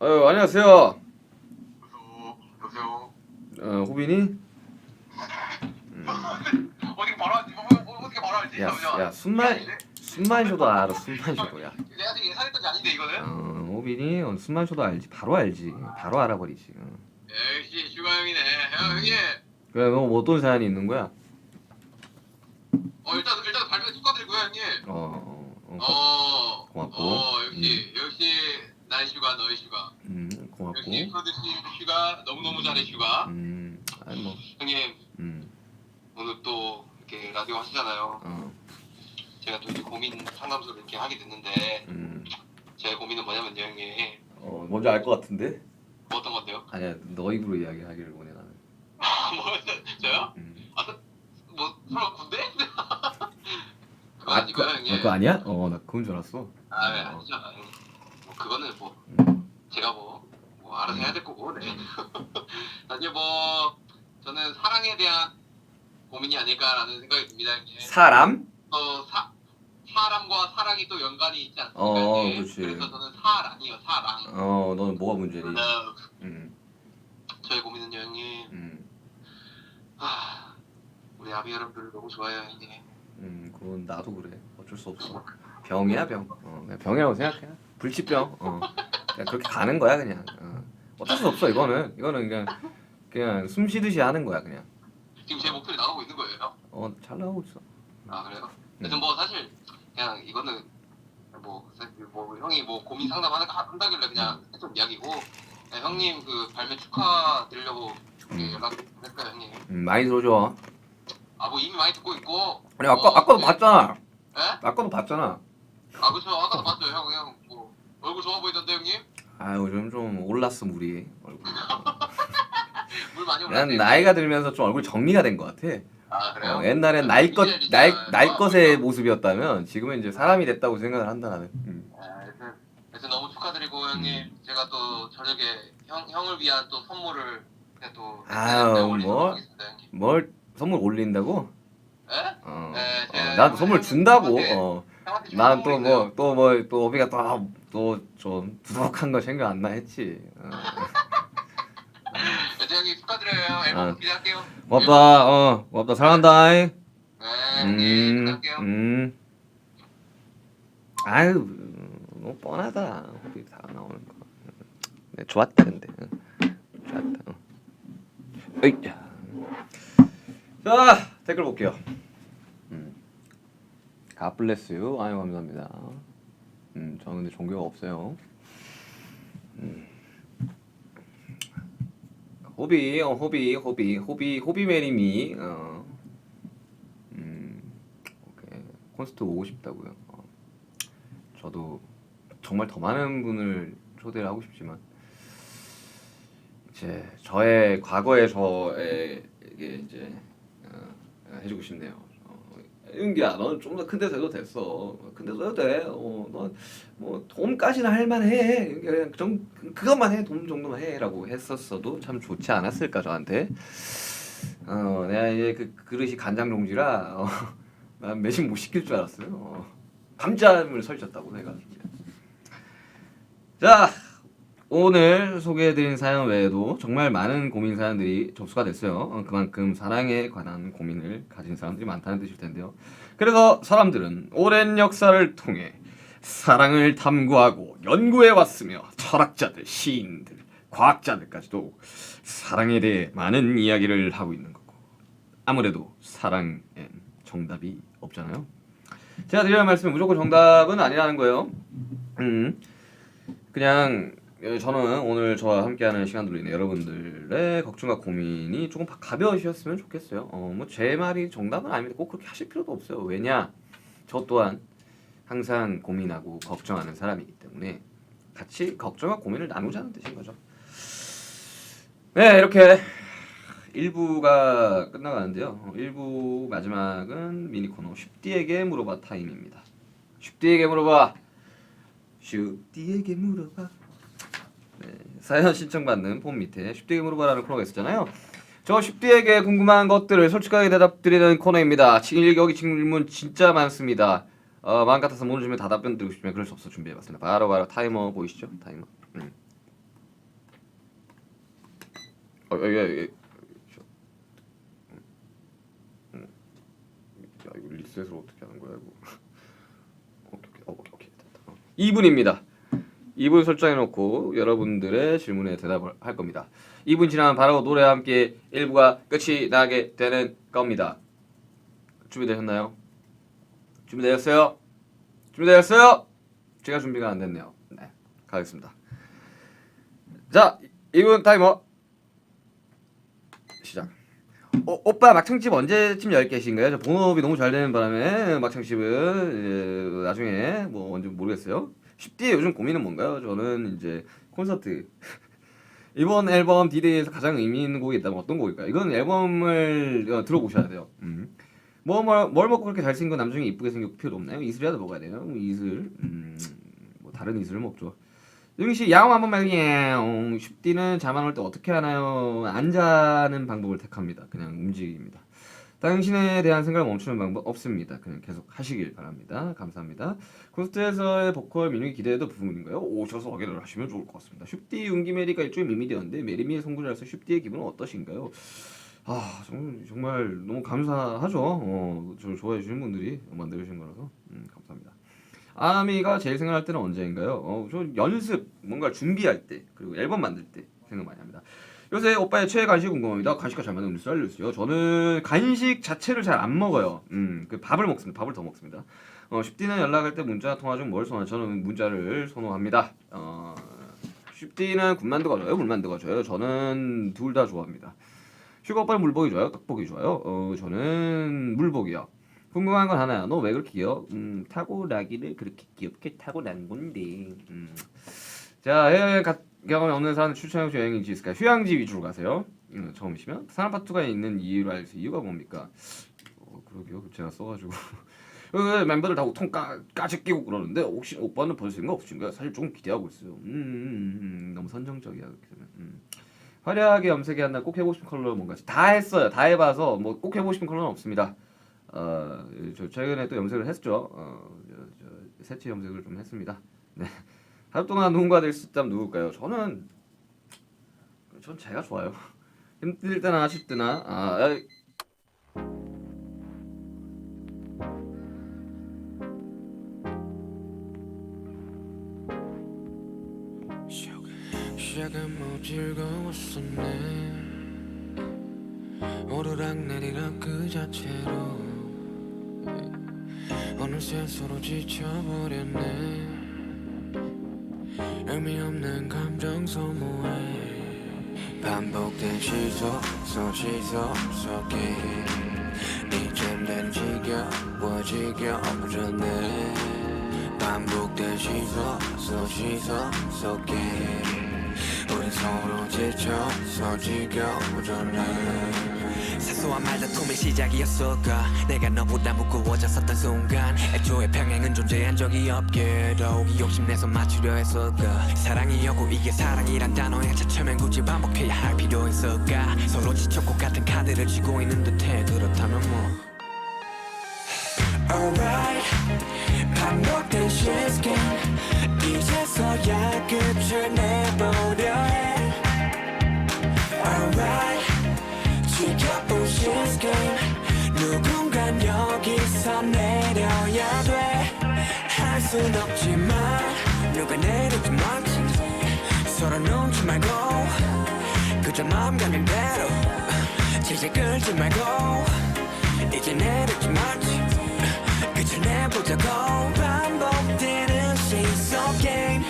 안녕하세요. 여보세요. 호빈이? 어떻게 말하지? 어떻게 말하지? 야, 숨만 쉬어도 알아. 숨만 쉬어도야. 내가 지금 예상했던 게 아닌데 이거는? 호빈이 숨만 쉬어도 알지. 바로 알지. 바로 알아버리지. 역시 슈가 형이네. 형님. 그래, 너 어떤 사연이 있는 거야? 일단 발표 축하드리고요 형님. 고맙고. 역시 나의 슈가 너의 슈가. 고맙고. 역시 프로듀스 슈가 너무너무 잘해 슈가. 아니 뭐. 형님. 오늘 또 이렇게 라디오 하시잖아요. 제가 또 이제 고민 상담소를 이렇게 하게 됐는데 제 고민은 뭐냐면요 형님. 뭔지 알 것 같은데? 뭐 어떤 건데요? 아니야, 너 입으로 이야기하기를 원해 나는. 뭐 저요? 뭐 설마 군대? 그거 아니고요 형님. 그거 아니야? 나 그건 줄 알았어. 아니죠. 뭐 그거는 뭐 제가 뭐 알아서 해야 될 거고. 네. 아니 뭐 저는 사랑에 대한 고민이 아닐까라는 생각이 듭니다 형님. 사람? 사람과 사랑이 또 연관이 있지 않습니까 형님? 그렇지. 그래서 저는 사랑이요 사랑. 너는 뭐가 문제니? 저의 고민은요 형님. 우리 아비 여러분들 너무 좋아요 형님. 그건 나도 그래. 어쩔 수 없어. 병이야 병. 그냥 병이라고 생각해. 불치병. 그냥 그렇게 가는 거야 그냥. 어쩔 수 없어 이거는 그냥 숨 쉬듯이 하는 거야 그냥. 지금 제 목소리 나오고 있는 거예요? 잘 나오고 있어. 그래요? 그래서 뭐 사실 그냥 이거는 뭐 사실 뭐 형이 뭐 고민 상담하는 거 한다길래 그냥 했던 이야기고 네, 형님 그 발매 축하드리려고 연락했어요 형님. 많이 들어줘. 아 뭐 이미 많이 듣고 있고. 아니 아까도 네. 봤잖아. 예? 아까도 봤잖아. 아 그쵸 아까도 봤어요 형 뭐 얼굴 좋아 보이던데 형님? 아 요즘 좀 올랐어 물이. 얼굴. 물 많이 난 올랐네. 나이가 들면서 좀 얼굴 정리가 된 것 같아. 아 그래요? 옛날엔 날 것의 모습이었다면 지금은 이제 사람이 됐다고 생각을 한다 나는. 하여튼 너무 축하드리고 형님 제가 또 저녁에 형을 위한 또 선물을 또 아유, 올리도록 뭐? 하겠습니다 형님. 뭘 선물 올린다고? 예? 어. 네, 제가 나도 선물 준다고. 형한테 난 줄 또 선물이 뭐 있어요. 또 어비가 또 좀 부족한 거 생각 안 나 했지. 여튼 형님 축하드려요 앨범 아. 기대할게요. 고맙다 사랑한다. 네 형님 기대할게요. 아유 너무 뻔하다. 호비 다 나오는 거. 네, 좋았다 근데. 좋았다. 어이. 자 댓글 볼게요. God bless you. 아유 감사합니다. 저는 근데 종교가 없어요. 호비 메리미. 오케이. 콘서트 오고 싶다고요. 저도 정말 더 많은 분을 초대를 하고 싶지만 이제 저의 과거의 저에게 이제 해주고 싶네요. 윤기야, 너는 좀 더 큰 데서 해도 됐어. 큰 데서 해도 돼. 넌뭐 돔까지는 할만해. 그냥 그것만 해. 돔 정도만 해라고 했었어도 참 좋지 않았을까 저한테. 내가 이제 그 그릇이 간장 종지라 난 매진 못 시킬 줄 알았어요. 감잠을 설쳤다고 해가지고. 자, 오늘 소개해드린 사연 외에도 정말 많은 고민 사연들이 접수가 됐어요. 그만큼 사랑에 관한 고민을 가진 사람들이 많다는 뜻일 텐데요. 그래서 사람들은 오랜 역사를 통해 사랑을 탐구하고 연구해 왔으며 철학자들, 시인들, 과학자들까지도 사랑에 대해 많은 이야기를 하고 있는 거고 아무래도 사랑엔 정답이 없잖아요. 제가 드리는 말씀은 무조건 정답은 아니라는 거예요. 그냥 저는 오늘 저와 함께하는 시간들로 인해 여러분들의 걱정과 고민이 조금 가벼우셨으면 좋겠어요. 뭐 제 말이 정답은 아닙니다. 꼭 그렇게 하실 필요도 없어요. 왜냐? 저 또한 항상 고민하고 걱정하는 사람이기 때문에 같이 걱정과 고민을 나누자는 뜻인 거죠. 네, 이렇게 1부가 끝나가는데요. 1부 마지막은 미니 코너 슈띠에게 물어봐 타임입니다. 슈띠에게 물어봐. 슈띠에게 물어봐. 네, 사연 신청받는 폼 밑에 슈띠에게 물어봐라는 코너가 있었잖아요. 저 슈띠에게 궁금한 것들을 솔직하게 대답드리는 코너입니다. 여기 질문 진짜 많습니다. 마음 같아서 모르는 질문 다 답변 드리고 싶지만 그럴 수 없어 준비해봤습니다. 바로 타이머 보이시죠? 타이머. 예. 야 이거 리셋을 어떻게 하는 거야 이거. 오케이 됐다. 2분입니다. 2분 설정해놓고 여러분들의 질문에 대답을 할 겁니다. 2분 지나면 바로 노래와 함께 1부가 끝이 나게 되는 겁니다. 준비되셨나요? 준비되셨어요? 제가 준비가 안 됐네요. 네, 가겠습니다. 자, 2분 타이머 시작. 오빠 막창집 언제쯤 열 계신가요? 저 본업이 너무 잘 되는 바람에 막창집은 나중에 뭐 언제 모르겠어요. 쉽디의 요즘 고민은 뭔가요? 저는 이제 콘서트 이번 앨범 디데이에서 가장 의미 있는 곡이 있다면 어떤 곡일까요? 이건 앨범을 들어보셔야 돼요. 뭘 먹고 그렇게 잘생긴 남중에 이쁘게 생겼고 필요도 없나요? 이슬이라도 먹어야 돼요. 뭐 이슬 뭐 다른 이슬을 먹죠. 영희씨 야옹 한번 말이에요. 쉽디는 잠 안 올 때 어떻게 하나요? 안 자는 방법을 택합니다. 그냥 움직입니다. 당신에 대한 생각을 멈추는 방법 없습니다. 그냥 계속 하시길 바랍니다. 감사합니다. 콘서트에서의 보컬 민욱이 기대해도 부분인가요? 오셔서 확인을 하시면 좋을 것 같습니다. 슈띠 윤기 메리가 일종의 미미되었는데 메리미의 송구자로서 슈띠의 기분은 어떠신가요? 정말 너무 감사하죠. 저를 좋아해 주시는 분들이 만들어주신 거라서 감사합니다. 아미가 제일 생각할 때는 언제인가요? 저 연습, 뭔가 준비할 때 그리고 앨범 만들 때 생각 많이 합니다. 요새 오빠의 최애 간식 궁금합니다. 간식과 잘 맞는 음식 알려주세요. 저는 간식 자체를 잘 안 먹어요. 그 밥을 먹습니다. 밥을 더 먹습니다. 쉽디는 연락할 때 문자 통화 중 뭘 선호하죠? 저는 문자를 선호합니다. 쉽디는 군만두가 좋아요, 물만두가 좋아요? 저는 둘 다 좋아합니다. 슈가 오빠는 물복이 좋아요, 떡복이 좋아요? 저는 물복이요. 궁금한 건 하나야. 너 왜 그렇게 귀여워? 타고나기를 그렇게 귀엽게 타고난 건데. 자, 해외여행 경험이 없는 사람 추천해주신 여행지 있을까요? 휴양지 위주로 가세요. 처음이시면 사랑파투가 있는 이유를 알수 이유가 뭡니까? 그러게요. 제가 써가지고 멤버들 다 옷통 까지 끼고 그러는데 혹시 오빠는 볼 생각 없으신가요? 사실 좀 기대하고 있어요. 너무 선정적이야 그렇게 되면. 화려하게 염색이 한 날 꼭 해보고 싶은 컬러 뭔가 다 했어요. 다 해봐서 뭐 꼭 해보고 싶은 컬러는 없습니다. 저 최근에 또 염색을 했죠. 새치 염색을 좀 했습니다. 네. 하루 동안 누군가 될 수 있다면 누굴까요? 전 제가 좋아요. 힘들 때나 하실 때나 시작은 뭐 즐거웠었네. 오르락내리락 그 자체로 어느새 서로 지쳐버렸네. 의미 없는 감정 소모에 반복된 시속 속에 이젠 난 지겨워졌네. 반복된 시속 속에 우린 서로 지쳐서 지겨워졌네. 사소한 말다툼의 시작이었을까. 내가 너보다 무거워졌었던 순간 애초에 평행은 존재한 적이 없게 더욱이 욕심내서 맞추려 했을까. 사랑이었고 이게 사랑이란 단어의 자체면 굳이 반복해야 할 필요 있을까. 서로 지쳤고 같은 카드를 쥐고 있는 듯해. 그렇다면 뭐 Alright, 반복된 시스템 이제서야 끝을 내보려 해. Alright, 지켜본 시스템 누군간 여기서 내려야 돼. 할 순 없지만 누가 내릴지 멀지 서로 눈치 말고 그저 마음 가는 대로 질질 끌지 말고 이제 내릴지 말지 끝을 내보자고. 반복되는 시속 게임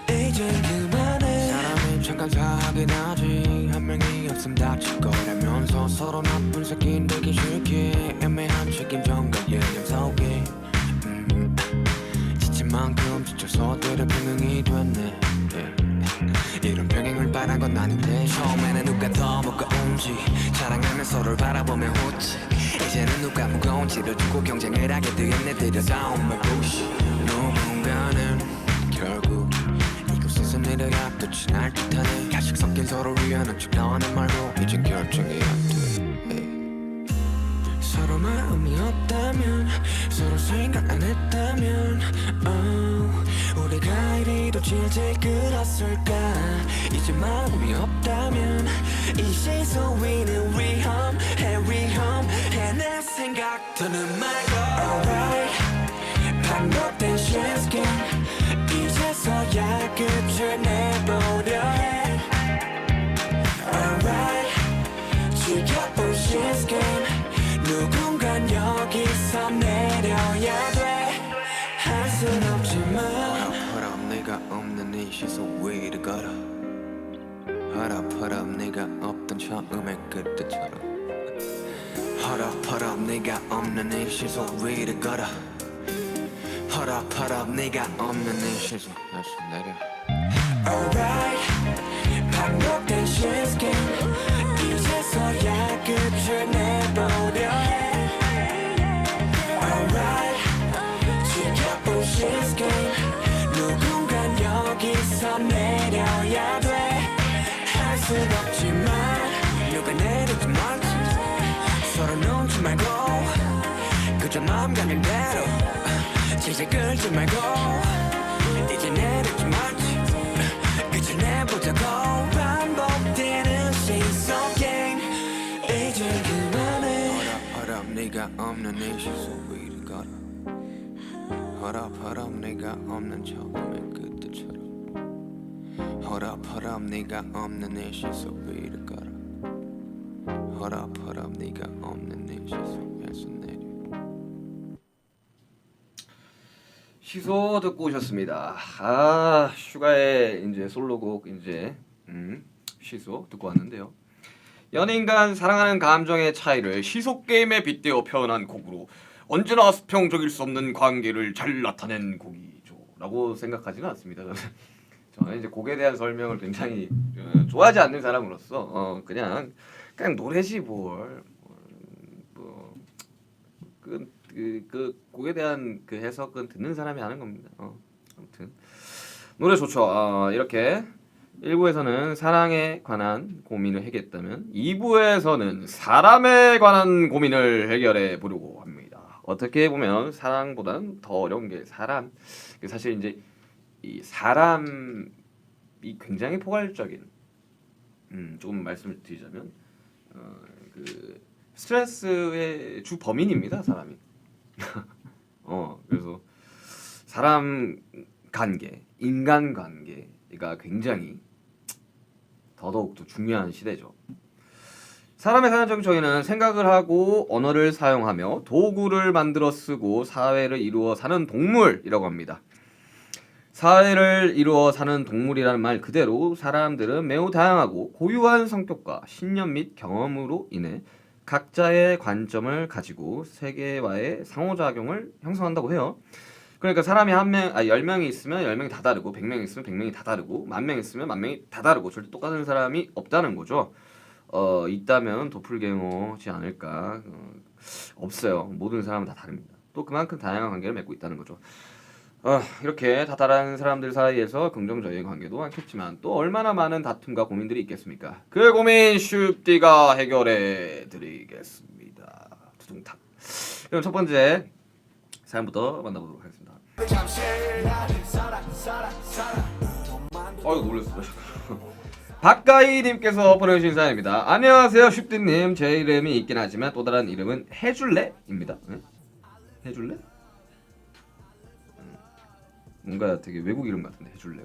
이젠 그만해. 사람이 잠깐 사긴 하지. 한 명이 없음 다칠 거라면서 서로 나쁜 새끼 되기 싫게 애매한 책임전과 예념 속에 지친 만큼 지쳐서 되려 평행이 됐네. 이런 평행을 바란 건 아닌데 처음에는 누가 더 무거운지 자랑하며 서로를 바라보며 웃지. 이제는 누가 무거운지를 두고 경쟁을 하게 되었네. 들여다온 말부시. 누군가는 결국 이곳에서 내려야 끝이 날 듯하네. 가식 섞인 서로 위하는 척 나와는 말고 이젠 결정이 안 돼. 서로 마음이 없다면 서로 생각 안 했다면 우리가 이리도 질질 끌었을까. 이제 마음이 없다면 이 시선 위는 위험해 내 생각 더는 말고. Alright, 반복된 시스템 이제서야 끝을 내보려 해. Alright, 지켜본 시스템 누군간 여기서 내려야 돼. 할 순 없지만 네가 없는 이 시속 위를 걸어. 허럽 네가 없던 처음의 그때처럼. 허럽 네가 없는 이 시속 위를 걸어. 허럽 네가 없는 이 시속 다시 내려. Alright, 반복된 시스템 이제서야 끝을 내보려 해. Alright, 지켜본 시스템 누군간 여기서 내려야 돼. 할 순 없지만 누가 내릴지 멀지 서로 눈치 말고 그저 마음 가는 대로 질질 끌지 말고 이제 내릴지 멀지 끝을 내보자고. 반복되는 시속 게임 이제 그만해. 허럽 네가 없는 이 시속 위를 걸어. 허럽 네가 없는 처음의 그때처럼. 허럽 네가 없는 이 시속 위를 걸어. 허럽 네가 없는 이 시속에서 내려. 시소 듣고 오셨습니다. 아 슈가의 이제 솔로곡 이제 시소 듣고 왔는데요. 연인 간 사랑하는 감정의 차이를 시소 게임에 빗대어 표현한 곡으로 언제나 수평적일 수 없는 관계를 잘 나타낸 곡이죠라고 생각하지는 않습니다. 저는 이제 곡에 대한 설명을 굉장히 좋아하지 않는 사람으로서 그냥 노래지 뭘. 그 곡에 대한 그 해석은 듣는 사람이 하는 겁니다. 아무튼 노래 좋죠. 이렇게 1부에서는 사랑에 관한 고민을 해결했다면 2부에서는 사람에 관한 고민을 해결해 보려고 합니다. 어떻게 보면 사랑보다는 더 어려운 게 사람. 사실 이제 이 사람이 굉장히 포괄적인 조금 말씀을 드리자면 그 스트레스의 주 범인입니다, 사람이. 그래서 사람 관계, 인간 관계가 굉장히 더더욱더 중요한 시대죠. 사람의 사전적인 정의는 생각을 하고 언어를 사용하며 도구를 만들어 쓰고 사회를 이루어 사는 동물이라고 합니다. 사회를 이루어 사는 동물이라는 말 그대로 사람들은 매우 다양하고 고유한 성격과 신념 및 경험으로 인해 각자의 관점을 가지고 세계와의 상호작용을 형성한다고 해요. 그러니까 사람이 10명이 있으면 10명이 다 다르고 100명이 있으면 100명이 다 다르고 10,000명이 있으면 10,000명이 다 다르고 절대 똑같은 사람이 없다는 거죠. 있다면 도플갱어지 않을까. 없어요. 모든 사람은 다 다릅니다. 또 그만큼 다양한 관계를 맺고 있다는 거죠. 이렇게 다다른 사람들 사이에서 긍정적인 관계도 많겠지만 또 얼마나 많은 다툼과 고민들이 있겠습니까? 그 고민 슈띠가 해결해 드리겠습니다. 두둥탁. 그럼 첫 번째 사연부터 만나보도록 하겠습니다. 어이구 놀랐어. 박가희님께서 보내주신 사연입니다. 안녕하세요 슈띠님. 제 이름이 있긴 하지만 또 다른 이름은 해줄래입니다. 네? 해줄래? 뭔가 되게 외국 이름 같은데 해줄래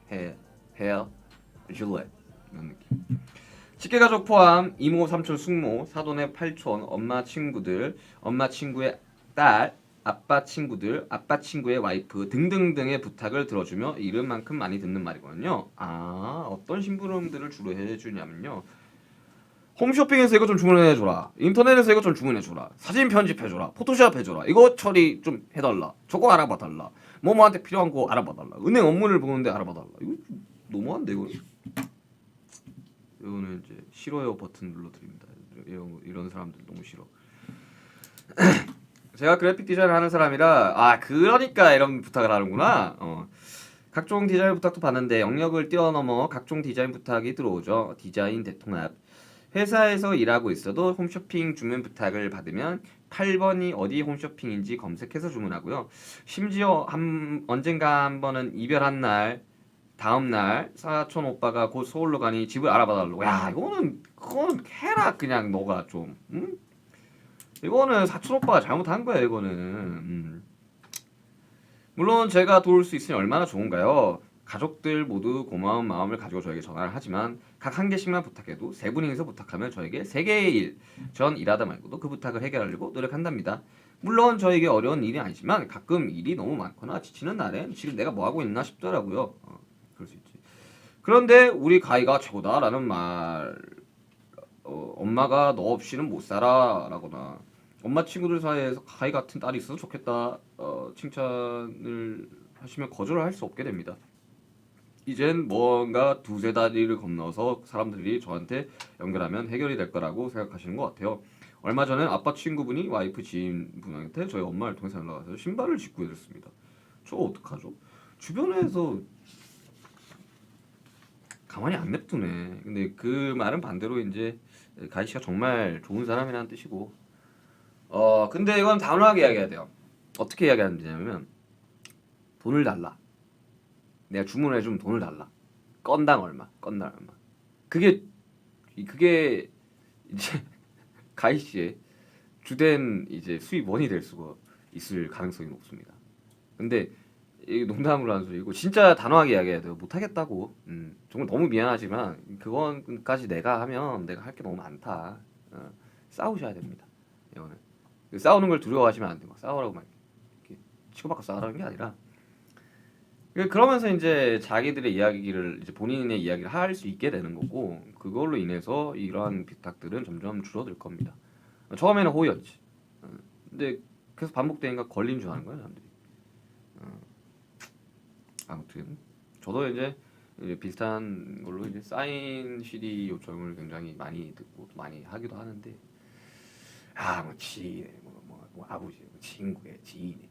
그러니까 해줄래 이런 느낌. 직계가족 포함 이모, 삼촌, 숙모, 사돈의 팔촌, 엄마 친구들, 엄마 친구의 딸, 아빠 친구들, 아빠 친구의 와이프 등등등의 부탁을 들어주며 이름만큼 많이 듣는 말이거든요. 어떤 심부름들을 주로 해주냐면요. 홈쇼핑에서 이거 좀 주문해줘라. 인터넷에서 이거 좀 주문해줘라. 사진 편집해줘라. 포토샵 해줘라. 이거 처리 좀 해달라. 저거 알아봐달라. 뭐뭐한테 필요한 거 알아봐달라. 은행 업무를 보는데 알아봐달라. 이거 너무한데 이거. 이거는 이제 싫어요 버튼 눌러드립니다. 이런 사람들 너무 싫어. 제가 그래픽 디자인을 하는 사람이라 그러니까 이런 부탁을 하는구나. 각종 디자인 부탁도 받는데 영역을 뛰어넘어 각종 디자인 부탁이 들어오죠. 디자인 대통합. 회사에서 일하고 있어도 홈쇼핑 주문 부탁을 받으면 8번이 어디 홈쇼핑인지 검색해서 주문하고요. 심지어 언젠가 한 번은 이별한 날 다음 날 사촌 오빠가 곧 서울로 가니 집을 알아봐달라고. 야 그건 해라 그냥 너가 좀. 응? 이거는 사촌 오빠가 잘못한 거야 이거는. 물론 제가 도울 수 있으니 얼마나 좋은가요? 가족들 모두 고마운 마음을 가지고 저에게 전화를 하지만 각 한 개씩만 부탁해도 세 분이서 부탁하면 저에게 3개의 일, 전 일하다 말고도 그 부탁을 해결하려고 노력한답니다. 물론 저에게 어려운 일이 아니지만 가끔 일이 너무 많거나 지치는 날엔 지금 내가 뭐하고 있나 싶더라고요. 그럴 수 있지. 그런데 우리 가희가 최고다라는 말, 엄마가 너 없이는 못 살아 라거나 엄마 친구들 사이에서 가희 같은 딸이 있어서 좋겠다 칭찬을 하시면 거절을 할 수 없게 됩니다. 이젠 뭔가 두세 다리를 건너서 사람들이 저한테 연결하면 해결이 될 거라고 생각하시는 것 같아요. 얼마 전에 아빠 친구분이 와이프 지인분한테 저희 엄마를 통해서 연락와서 신발을 직구 해줬습니다. 저 어떡하죠? 주변에서 가만히 안 냅두네. 근데 그 말은 반대로 이제 가희 씨가 정말 좋은 사람이라는 뜻이고, 근데 이건 단호하게 이야기해야 돼요. 어떻게 이야기하면 되냐면 돈을 달라. 내가 주문을 해주면 돈을 달라. 건당 얼마. 그게 이제 가희 씨의 주된 이제 수입원이 될 수가 있을 가능성이 높습니다. 근데 이게 농담으로 하는 소리고 진짜 단호하게 이야기해야 돼요. 못하겠다고. 정말 너무 미안하지만 그건까지 내가 하면 내가 할 게 너무 많다. 싸우셔야 됩니다. 이거는 싸우는 걸 두려워하시면 안 돼요. 막 싸우라고 막 이렇게 치고받고 싸우라는 게 아니라 그러면서 이제 자기들의 이야기를 이제 본인의 이야기를 할 수 있게 되는 거고 그걸로 인해서 이러한 비탁들은 점점 줄어들 겁니다. 처음에는 호의였지. 근데 계속 반복되니까 걸린 줄 아는 거야 사람들이. 아무튼 저도 이제 비슷한 걸로 이제 사인 CD 요청을 굉장히 많이 듣고 많이 하기도 하는데 뭐 지인의 뭐 아버지, 뭐 친구의 지인의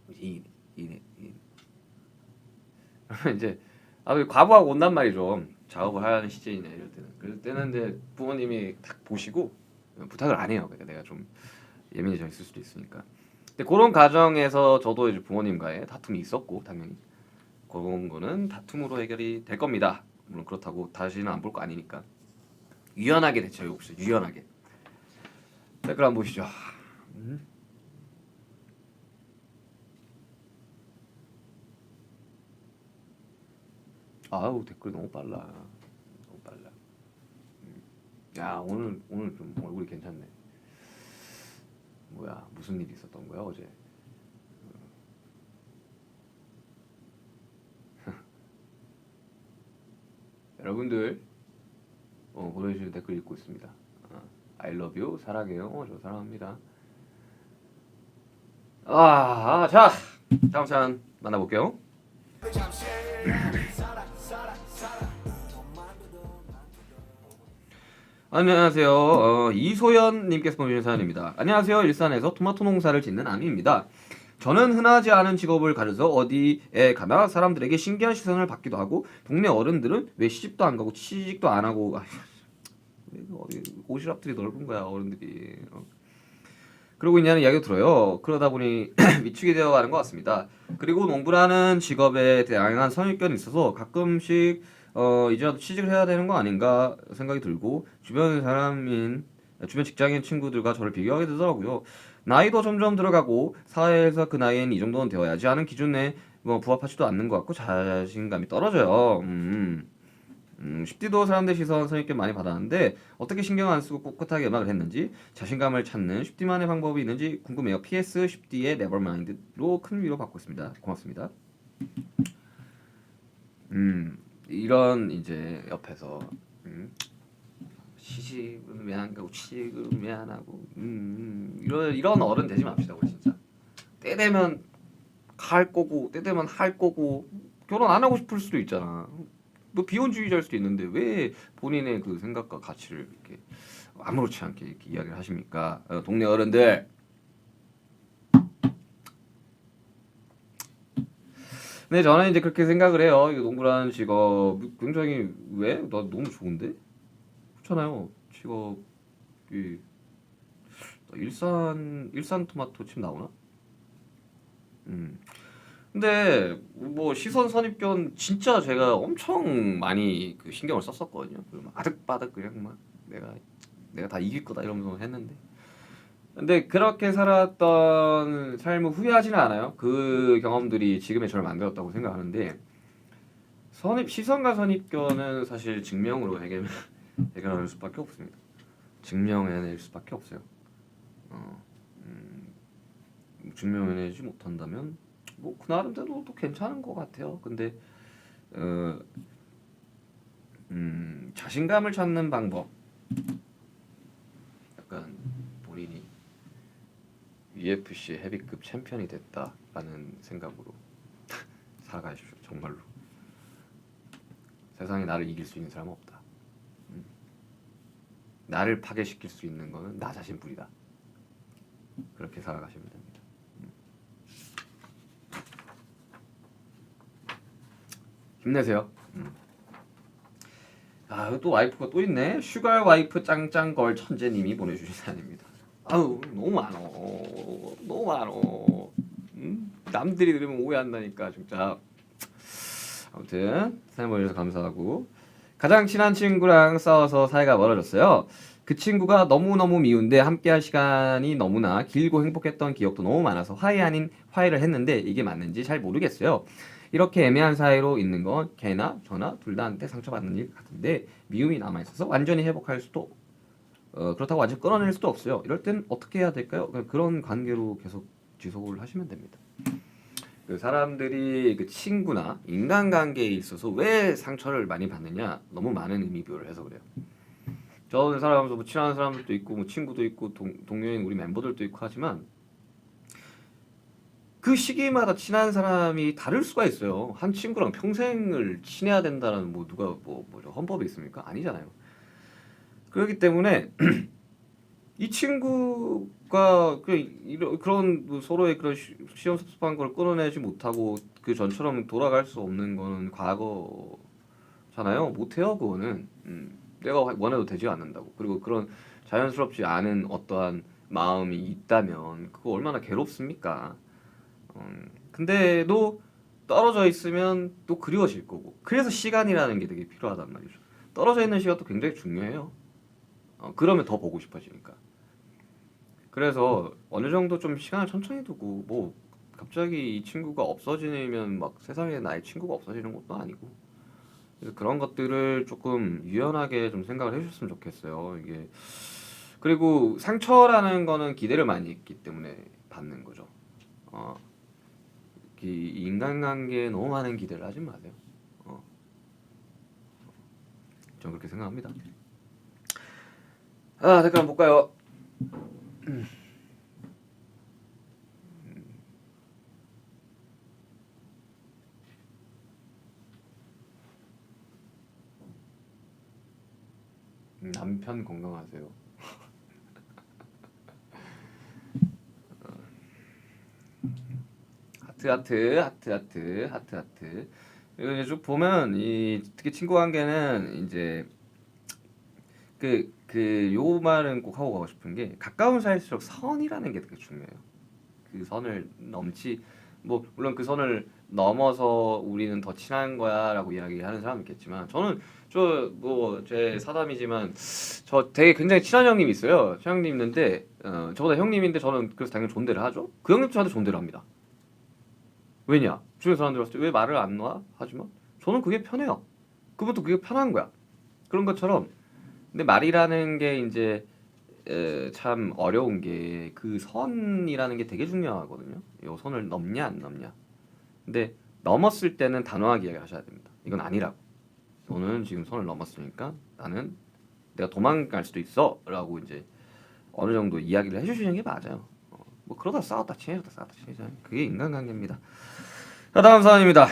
이제 과부하고 온단 말이죠. 작업을 하는 시즌이나 이럴 때는. 그럴 때는 이제 부모님이 딱 보시고 부탁을 안 해요. 그러니까 내가 좀 예민해져 있을 수도 있으니까. 근데 그런 과정에서 저도 이제 부모님과의 다툼이 있었고 당연히 그런 거는 다툼으로 해결이 될 겁니다. 물론 그렇다고 다시는 안 볼 거 아니니까 유연하게 대처해 봅시다. 유연하게. 댓글 한번 보시죠. 아우 댓글 너무 빨라. 너무 빨라. 야 오늘 좀 얼굴이 괜찮네. 뭐야 무슨 일이 있었던 거야 어제? 여러분들 보내주신 댓글 읽고 있습니다. I love you 사랑해요. 저 사랑합니다. 자 다음 사연 만나볼게요. 안녕하세요. 이소연님께서 보내주신 사연입니다. 안녕하세요. 일산에서 토마토 농사를 짓는 아미입니다. 저는 흔하지 않은 직업을 가져서 어디에 가나 사람들에게 신기한 시선을 받기도 하고 동네 어른들은 왜 시집도 안 가고 취직도 안 하고 오시락들이 넓은 거야 어른들이 그러고 있냐는 이야기가 들어요. 그러다 보니 위축이 되어가는 것 같습니다. 그리고 농부라는 직업에 다양한 선입견이 있어서 가끔씩 이제라도 취직을 해야 되는 거 아닌가 생각이 들고 주변 직장인 친구들과 저를 비교하게 되더라고요. 나이도 점점 들어가고 사회에서 그 나이엔 이 정도는 되어야지 하는 기준에 부합하지도 않는 것 같고 자신감이 떨어져요. 10D도 사람들 시선 선입견 많이 받았는데 어떻게 신경 안 쓰고 꿋꿋하게 음악을 했는지 자신감을 찾는 10D만의 방법이 있는지 궁금해요. PS 10D의 Nevermind로 큰 위로 받고 있습니다. 고맙습니다. 이런 이제 옆에서 시집은 왜 안 가고 취직은 왜 안 하고 이런 어른 되지 맙시다 우리 진짜. 때 되면 갈 거고 때 되면 할 거고 결혼 안 하고 싶을 수도 있잖아. 뭐 비혼주의자일 수도 있는데 왜 본인의 그 생각과 가치를 이렇게 아무렇지 않게 이렇게 이야기를 하십니까? 동네 어른들. 네, 저는 이제 그렇게 생각을 해요. 이 농부라는 직업 굉장히 왜? 나 너무 좋은데? 그렇잖아요. 직업이 일산 토마토 칩 나오나? 근데 뭐 시선 선입견 진짜 제가 엄청 많이 그 신경을 썼었거든요. 아득바득 그냥 막 내가 다 이길 거다 이러면서 했는데. 근데 그렇게 살았던 삶을 후회하지는 않아요. 그 경험들이 지금의 저를 만들었다고 생각하는데 시선과 선입견은 사실 증명으로 해결할 수밖에 없습니다. 증명해낼 수밖에 없어요. 증명해내지 못한다면 뭐 그 나름대로 또 괜찮은 것 같아요. 근데 자신감을 찾는 방법 약간 본인이 UFC 헤비급 챔피언이 됐다라는 생각으로 살아가십시오. 정말로 세상에 나를 이길 수 있는 사람은 없다. 나를 파괴시킬 수 있는 거는 나 자신뿐이다. 그렇게 살아가시면 됩니다. 힘내세요. 또 와이프가 또 있네. 슈가 와이프 짱짱걸 천재님이 보내주신 사연입니다. 아유 너무 많어. 남들이 들으면 오해한다니까 진짜. 아무튼 사연 보내주셔서 감사하고 가장 친한 친구랑 싸워서 사이가 멀어졌어요. 그 친구가 너무너무 미운데 함께할 시간이 너무나 길고 행복했던 기억도 너무 많아서 화해 아닌 화해를 했는데 이게 맞는지 잘 모르겠어요. 이렇게 애매한 사이로 있는 건 걔나 저나 둘 다한테 상처받는 일 같은데 미움이 남아있어서 완전히 회복할 수도 그렇다고 완전 끊어낼 수도 없어요. 이럴 땐 어떻게 해야 될까요? 그런 관계로 계속 지속을 하시면 됩니다. 그 사람들이 그 친구나 인간관계에 있어서 왜 상처를 많이 받느냐 너무 많은 의미 부여를 해서 그래요. 저는 살아가면서 뭐 친한 사람들도 있고 뭐 친구도 있고 동료인 우리 멤버들도 있고 하지만 그 시기마다 친한 사람이 다를 수가 있어요. 한 친구랑 평생을 친해야 된다는 뭐 누가 뭐죠 헌법에 있습니까? 아니잖아요. 그렇기 때문에 이 친구가 그런 뭐 서로의 그런 시험섭섭한 걸 끊어내지 못하고 그 전처럼 돌아갈 수 없는 거는 과거잖아요. 못해요 그거는. 내가 원해도 되지 않는다고. 그리고 그런 자연스럽지 않은 어떠한 마음이 있다면 그거 얼마나 괴롭습니까? 근데도 떨어져 있으면 또 그리워질 거고. 그래서 시간이라는 게 되게 필요하단 말이죠. 떨어져 있는 시간도 굉장히 중요해요. 그러면 더 보고 싶어지니까. 그래서 어느 정도 좀 시간을 천천히 두고 뭐 갑자기 이 친구가 없어지면 막 세상에 나의 친구가 없어지는 것도 아니고 그래서 그런 것들을 조금 유연하게 좀 생각을 해주셨으면 좋겠어요. 이게 그리고 상처라는 거는 기대를 많이 했기 때문에 받는 거죠. 이 인간관계에 너무 많은 기대를 하지 마세요. 전 그렇게 생각합니다. 댓글 한번 볼까요? 남편 건강하세요. 하트. 이거 이제 쭉 보면 이 특히 친구 관계는 이제 요 말은 꼭 하고 가고 싶은 게 가까운 사이일수록 선이라는 게 되게 중요해요. 그 선을 뭐 물론 그 선을 넘어서 우리는 더 친한 거야라고 이야기하는 사람이 있겠지만 저는 제 사담이지만 저 되게 굉장히 친한 형님이 있어요. 친한 형님 있는데 저보다 형님인데 저는 그래서 당연히 존대를 하죠. 그 형님도 저한테 존대를 합니다. 왜냐? 주변 사람들 봤을 때 왜 말을 안 놔? 하지만 저는 그게 편해요. 그분도 그게 편한 거야. 그런 것처럼 근데 말이라는 게 이제 참 어려운 게 그 선이라는 게 되게 중요하거든요. 요 선을 넘냐 안 넘냐. 근데 넘었을 때는 단호하게 이야기하셔야 됩니다. 이건 아니라고. 너는 지금 선을 넘었으니까 나는 내가 도망갈 수도 있어라고 이제 어느 정도 이야기를 해주시는 게 맞아요. 뭐 그러다 싸웠다 친해졌다 그게 인간관계입니다. 자 다음 사연입니다.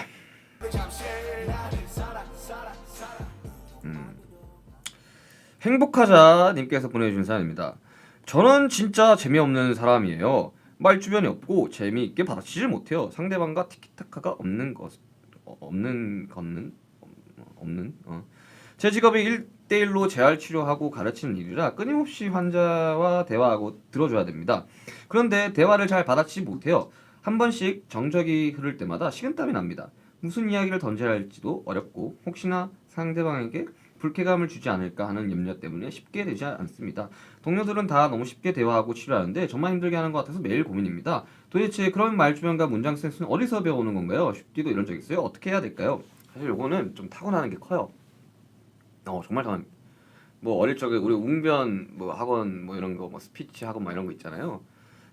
행복하자님께서 보내주신 사연입니다. 저는 진짜 재미없는 사람이에요. 말 주변이 없고 재미있게 받아치질 못해요. 상대방과 티키타카가 없는. 제 직업이 1대1로 재활 치료하고 가르치는 일이라 끊임없이 환자와 대화하고 들어줘야 됩니다. 그런데 대화를 잘 받아치지 못해요. 한 번씩 정적이 흐를 때마다 식은땀이 납니다. 무슨 이야기를 던져야 할지도 어렵고 혹시나 상대방에게 불쾌감을 주지 않을까 하는 염려 때문에 쉽게 되지 않습니다. 동료들은 다 너무 쉽게 대화하고 치료하는데 저만 힘들게 하는 것 같아서 매일 고민입니다. 도대체 그런 말주변과 문장 센스는 어디서 배우는 건가요? 쉽디도 이런 적 있어요? 어떻게 해야 될까요? 사실 요거는 좀 타고나는 게 커요. 정말 타고납니다. 뭐 어릴 적에 우리 웅변 뭐 학원 뭐 이런 거 뭐 스피치 학원 뭐 이런 거 있잖아요.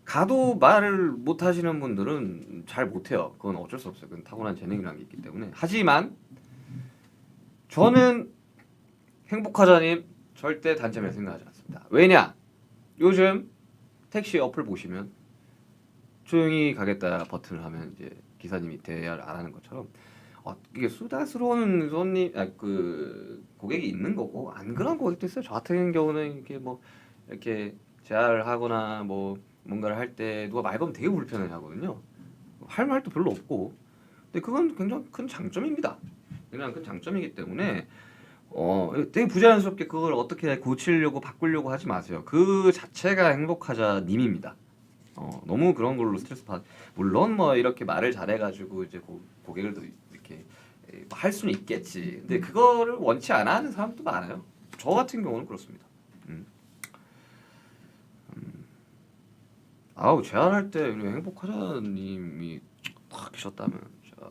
가도 말을 못 하시는 분들은 잘 못해요. 그건 어쩔 수 없어요. 그건 타고난 재능이라는 게 있기 때문에. 하지만 저는 행복하자님 절대 단점이라고 생각하지 않습니다. 왜냐? 요즘 택시 어플 보시면 조용히 가겠다 버튼을 하면 이제 기사님이 대화를 안 하는 것처럼 이게 수다스러운 고객이 있는 거고 안 그런 고객도 있어요. 저 같은 경우는 이렇게 뭐 이렇게 재활을 하거나 뭐 뭔가를 할 때 누가 말 걸면 되게 불편해하거든요. 할 말도 별로 없고. 근데 그건 굉장히 큰 장점입니다. 굉장히 큰 장점이기 때문에 되게 부자연스럽게 그걸 어떻게 고치려고 바꾸려고 하지 마세요. 그 자체가 행복하자 님입니다. 너무 그런 걸로 스트레스 물론 뭐 이렇게 말을 잘해가지고 이제 고객들도 이렇게 할 수는 있겠지. 근데 그거를 원치 않아 하는 사람도 많아요. 저 같은 경우는 그렇습니다. 재활할 때 우리 행복하자님이 딱 계셨다면 제가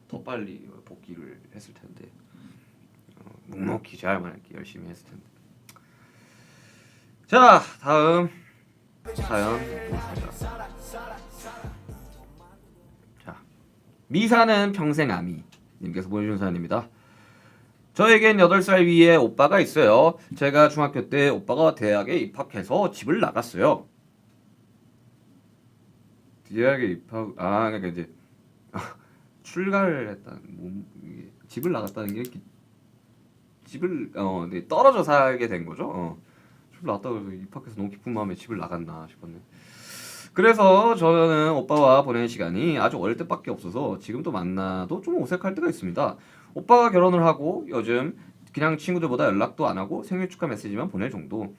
더 빨리 복귀를 했을 텐데 묵묵히 재활만 이렇게 열심히 했을 텐데. 자 다음 사연 보겠습니다. 자 미사는 평생 아미 님께서 보내주신 사연입니다. 저에겐 8살 위에 오빠가 있어요. 제가 중학교 때 오빠가 대학에 입학해서 집을 나갔어요. 대학에 입학 그러니까 이제 출가를 했다는 집을 나갔다는 게 집을 네, 떨어져 살게 된 거죠. 집을 나갔다고 해서 입학해서 너무 기쁜 마음에 집을 나갔나 싶었네. 그래서 저는 오빠와 보내는 시간이 아주 어릴 때밖에 없어서 지금도 만나도 좀 어색할 때가 있습니다. 오빠가 결혼을 하고 요즘 그냥 친구들보다 연락도 안 하고 생일 축하 메시지만 보낼 정도.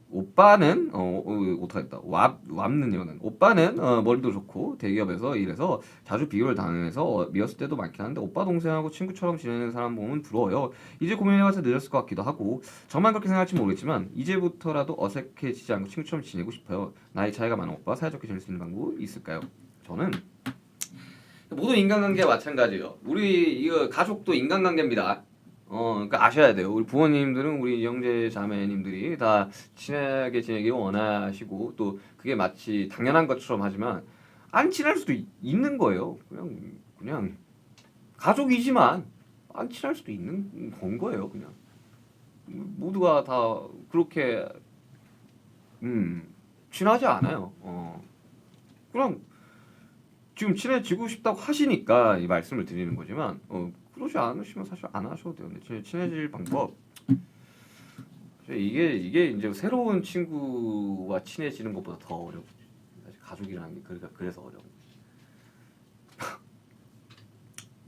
오빠는 어떡하겠다. 왑는이거는 오빠는 머리도 좋고 대기업에서 일해서 자주 비교를 당해서 미웠을 때도 많긴 한데 오빠 동생하고 친구처럼 지내는 사람 보면 부러워요. 이제 고민해봐서 늦었을 것 같기도 하고 저만 그렇게 생각할지 모르겠지만 이제부터라도 어색해지지 않고 친구처럼 지내고 싶어요. 나이 차이가 많은 오빠 사이좋게 지낼 수 있는 방법이 있을까요? 저는 모든 인간관계가 마찬가지예요. 우리 이거 가족도 인간관계입니다. 그러니까 아셔야 돼요. 우리 부모님들은 우리 형제 자매님들이 다 친하게 지내길 원하시고 또 그게 마치 당연한 것처럼 하지만 안 친할 수도 있는 거예요. 그냥 가족이지만 안 친할 수도 있는 건 거예요. 그냥 모두가 다 그렇게 친하지 않아요. 그냥 지금 친해지고 싶다고 하시니까 이 말씀을 드리는 거지만 그러지 않으시면 사실 안 하셔도 돼요. 근데 친해질 방법 이게 이제 새로운 친구와 친해지는 것보다 더 어려워. 사실 가족이라는 게 그래서 어려운 거지.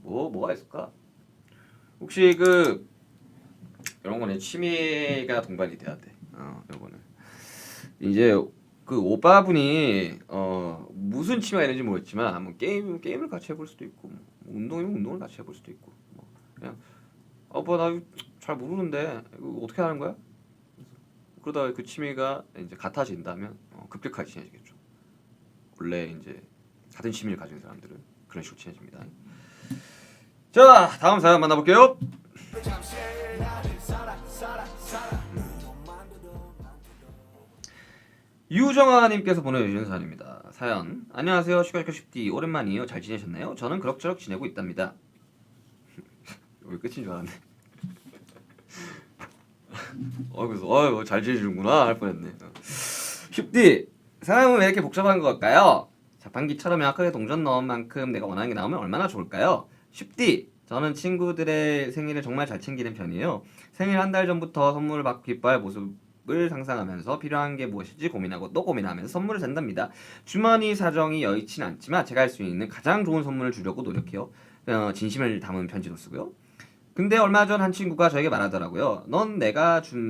뭐가 있을까? 혹시 이런 거는 취미가 동반이 돼야 돼. 이거는 이제 그 오빠분이 무슨 취미가 있는지 모르겠지만 뭐 게임을 같이 해볼 수도 있고 뭐 운동이면 운동을 같이 해볼 수도 있고 뭐 그냥 오빠 나 잘 모르는데 이거 어떻게 하는 거야? 그러다가 그 취미가 이제 같아진다면 급격하게 친해지겠죠. 원래 이제 같은 취미를 가진 사람들은 그런 식으로 친해집니다. 자 다음 사연 만나볼게요. 유정아님께서 보내주신 사연입니다. 사연 안녕하세요 슈가슈가 슈디 오랜만이에요. 잘 지내셨나요? 저는 그럭저럭 지내고 있답니다. 왜 끝인 줄 알았네. 그래서 잘 지내시는구나 할 뻔했네. 슈디 사람은 왜 이렇게 복잡한 걸까요? 자판기처럼 명확하게 동전 넣은 만큼 내가 원하는 게 나오면 얼마나 좋을까요? 슈디 저는 친구들의 생일을 정말 잘 챙기는 편이에요. 생일 한 달 전부터 선물을 받고 기뻐할 모습을 상상하면서 필요한 게 무엇인지 고민하고 또 고민하면서 선물을 산답니다. 주머니 사정이 여의치는 않지만 제가 할 수 있는 가장 좋은 선물을 주려고 노력해요. 진심을 담은 편지도 쓰고요. 근데 얼마 전 한 친구가 저에게 말하더라고요. 네가 준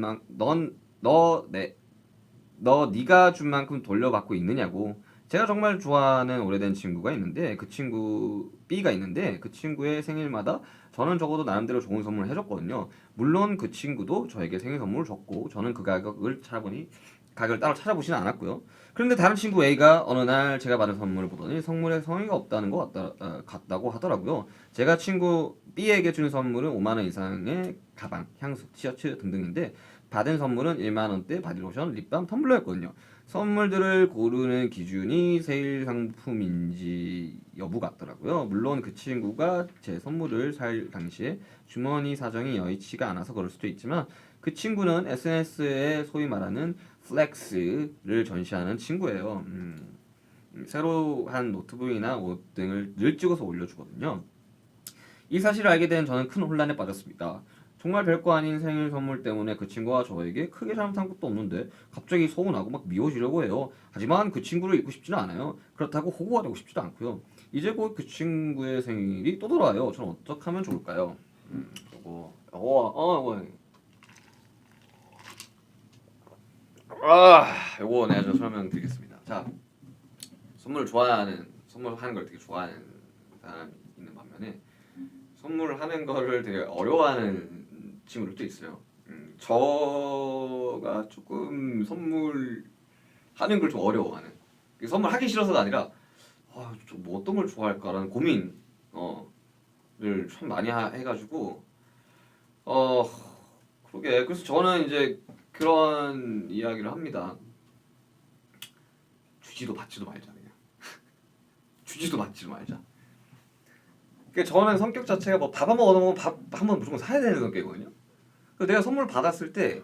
만큼 돌려받고 있느냐고. 제가 정말 좋아하는 오래된 친구가 있는데 그 친구 B가 있는데 그 친구의 생일마다 저는 적어도 나름대로 좋은 선물을 해줬거든요. 물론 그 친구도 저에게 생일 선물을 줬고 저는 그 가격을 따로 찾아보지는 않았고요. 그런데 다른 친구 A가 어느 날 제가 받은 선물을 보더니 선물에 성의가 없다는 것 같다고 하더라고요. 제가 친구 B에게 준 선물은 5만 원 이상의 가방, 향수, 티셔츠 등등인데 받은 선물은 1만 원대 바디로션, 립밤, 텀블러였거든요. 선물들을 고르는 기준이 세일 상품인지 여부 같더라고요. 물론 그 친구가 제 선물을 살 당시에 주머니 사정이 여의치가 않아서 그럴 수도 있지만 그 친구는 SNS에 소위 말하는 플렉스를 전시하는 친구예요. 새로 한 노트북이나 옷 등을 늘 찍어서 올려주거든요. 이 사실을 알게 된 저는 큰 혼란에 빠졌습니다. 정말 별거 아닌 생일 선물 때문에 그 친구가 저에게 크게 잘못한 것도 없는데 갑자기 서운하고 막 미워지려고 해요. 하지만 그 친구를 잊고 싶지는 않아요. 그렇다고 호구가 되고 싶지도 않고요. 이제 곧 그 친구의 생일이 또 돌아와요. 저는 어떻게 하면 좋을까요? 요거 내가 좀 설명드리겠습니다. 자, 선물하는 걸 되게 좋아하는 사람이 있는 반면에 선물하는 거를 되게 어려워하는 친구들도 있어요. 저가 조금 선물하는 걸 좀 어려워하는. 선물하기 싫어서가 아니라 뭐 어떤 걸 좋아할까라는 고민을 참 많이 해가지고 그러게 그래서 저는 이제 그런 이야기를 합니다. 주지도 받지도 말자 그냥. 주지도 맞지도 말자. 그러니까 저는 성격 자체가 뭐 밥 한 번 얻어먹으면 밥 한 번 무조건 사야 되는 성격이거든요. 그래서 내가 선물 받았을 때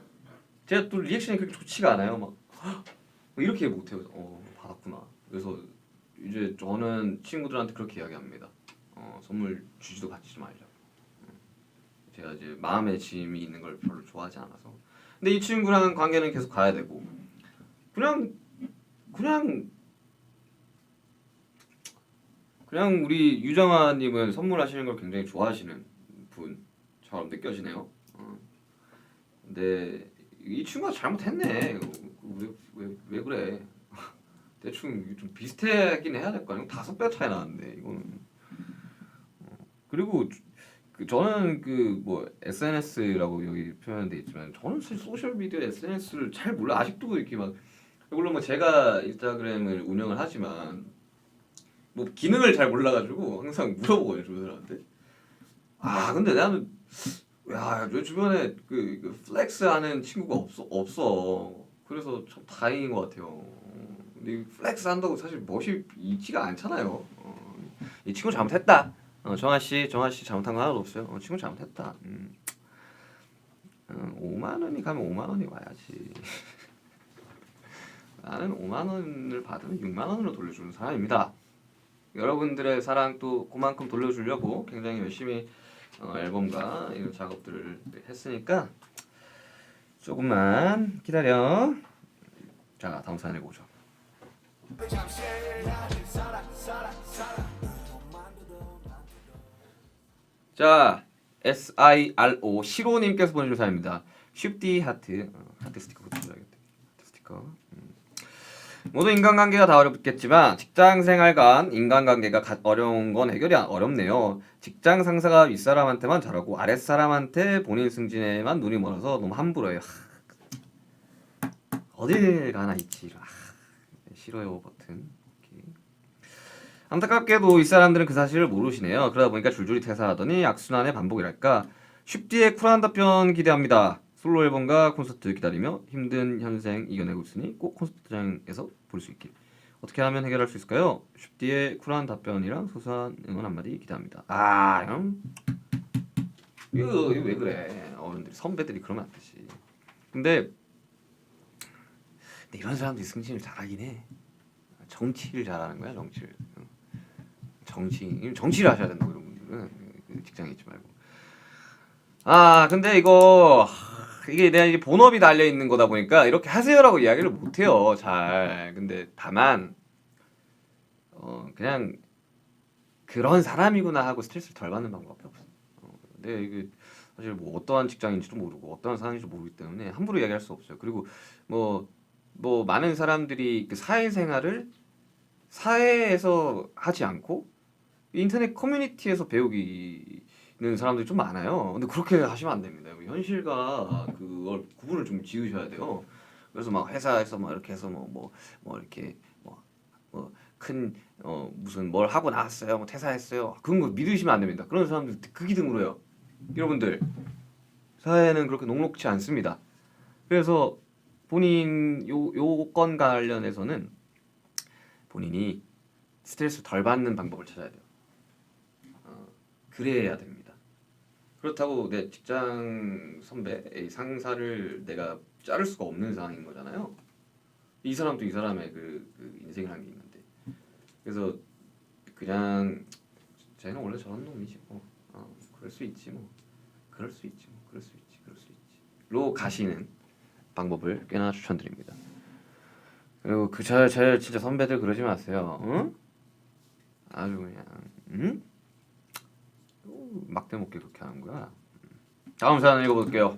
제가 또 리액션이 그렇게 좋지가 않아요. 막 뭐 이렇게 못해요. 받았구나. 그래서 이제 저는 친구들한테 그렇게 이야기합니다. 선물 주지도 받지도 말자. 제가 이제 마음의 짐이 있는 걸 별로 좋아하지 않아서. 근데 이 친구랑 관계는 계속 가야 되고 그냥 우리 유정아님은 선물하시는 걸 굉장히 좋아하시는 분처럼 느껴지네요. 근데 이 친구가 잘못했네. 왜 그래? 대충 좀 비슷하긴 해야 될 거 아니야? 5배 차이 나는데 이거는. 그리고 저는 그 뭐 SNS라고 여기 표현돼 있지만 저는 사실 소셜 미디어 SNS를 잘 몰라. 아직도 이렇게 막 물론 뭐 제가 인스타그램을 운영을 하지만 뭐 기능을 잘 몰라가지고 항상 물어보거든요 주변들한테. 근데 나는 내 주변에 그 플렉스하는 친구가 없어. 그래서 참 다행인 것 같아요. 근데 플렉스 한다고 사실 멋이 있지가 않잖아요. 이 친구 잘못했다. 정아 씨 잘못한 거 하나도 없어요. 친구 잘못했다. 5만 원이 가면 5만 원이 와야지. 나는 5만 원을 받으면 6만 원으로 돌려주는 사람입니다. 여러분들의 사랑 또 그만큼 돌려주려고 굉장히 열심히 앨범과 이런 작업들을 했으니까 조금만 기다려. 자, 다음 사연에 보죠. 자, SIRO 시로님께서 보내주신 사연입니다. 쉽디 하트 스티커 붙여줘야겠다. 하트 스티커. 모두 인간관계가 다 어렵겠지만 직장생활 간 인간관계가 어려운 건 해결이 어렵네요. 직장 상사가 윗사람한테만 잘하고 아랫사람한테 본인 승진에만 눈이 멀어서 너무 함부로해요. 어딜 가나 있지. 싫어요 버튼. 안타깝게도 윗사람들은 그 사실을 모르시네요. 그러다 보니까 줄줄이 퇴사하더니 악순환의 반복이랄까. 쉽디의 쿨한 답변 기대합니다. 솔로 앨범과 콘서트 기다리며 힘든 현생 이겨내고 있으니 꼭 콘서트장에서 볼 수 있길. 어떻게 하면 해결할 수 있을까요? 쉽디의 쿨한 답변이랑 소소한 응원 한마디 기대합니다. 이거 왜 그래? 어른들이 선배들이 그러면 안 되지. 근데 이런 사람들이 승진을 잘하긴 해. 정치를 잘하는 거야, 정치를 하셔야 된다고 이런 분들은 직장에 있지 말고. 근데 이게 내가 이제 본업이 달려 있는 거다 보니까 이렇게 하세요라고 이야기를 못 해요, 잘. 근데 다만 그냥 그런 사람이구나 하고 스트레스를 덜 받는 방법밖에 없어. 근데 이게 사실 뭐 어떠한 직장인지도 모르고 어떠한 상황인지도 모르기 때문에 함부로 이야기할 수 없어요. 그리고 뭐 많은 사람들이 그 사회생활을 사회에서 하지 않고 인터넷 커뮤니티에서 배우기는 사람들이 좀 많아요. 근데 그렇게 하시면 안 됩니다. 현실과 그걸 구분을 좀 지으셔야 돼요. 그래서 막 회사에서 막 이렇게 해서 이렇게 큰 무슨 뭘 하고 나왔어요, 뭐 퇴사했어요, 그런 거 믿으시면 안 됩니다. 그런 사람들 극이 드물어요. 여러분들 사회는 그렇게 녹록지 않습니다. 그래서 본인 요건 관련해서는 본인이 스트레스 덜 받는 방법을 찾아야 돼요. 그래야 됩니다. 그렇다고 내 직장 선배, 상사를 내가 자를 수가 없는 상황인 거잖아요. 이 사람도 이 사람의 그 인생이라는 게 있는데, 그래서 그냥 쟤는 원래 저런 놈이지 뭐, 그럴 수 있지 로 가시는 방법을 꽤나 추천드립니다. 그리고 저 진짜 선배들 그러지 마세요. 응? 아주 그냥 막대 먹게 그렇게 하는 거야. 다음 사연 읽어볼게요.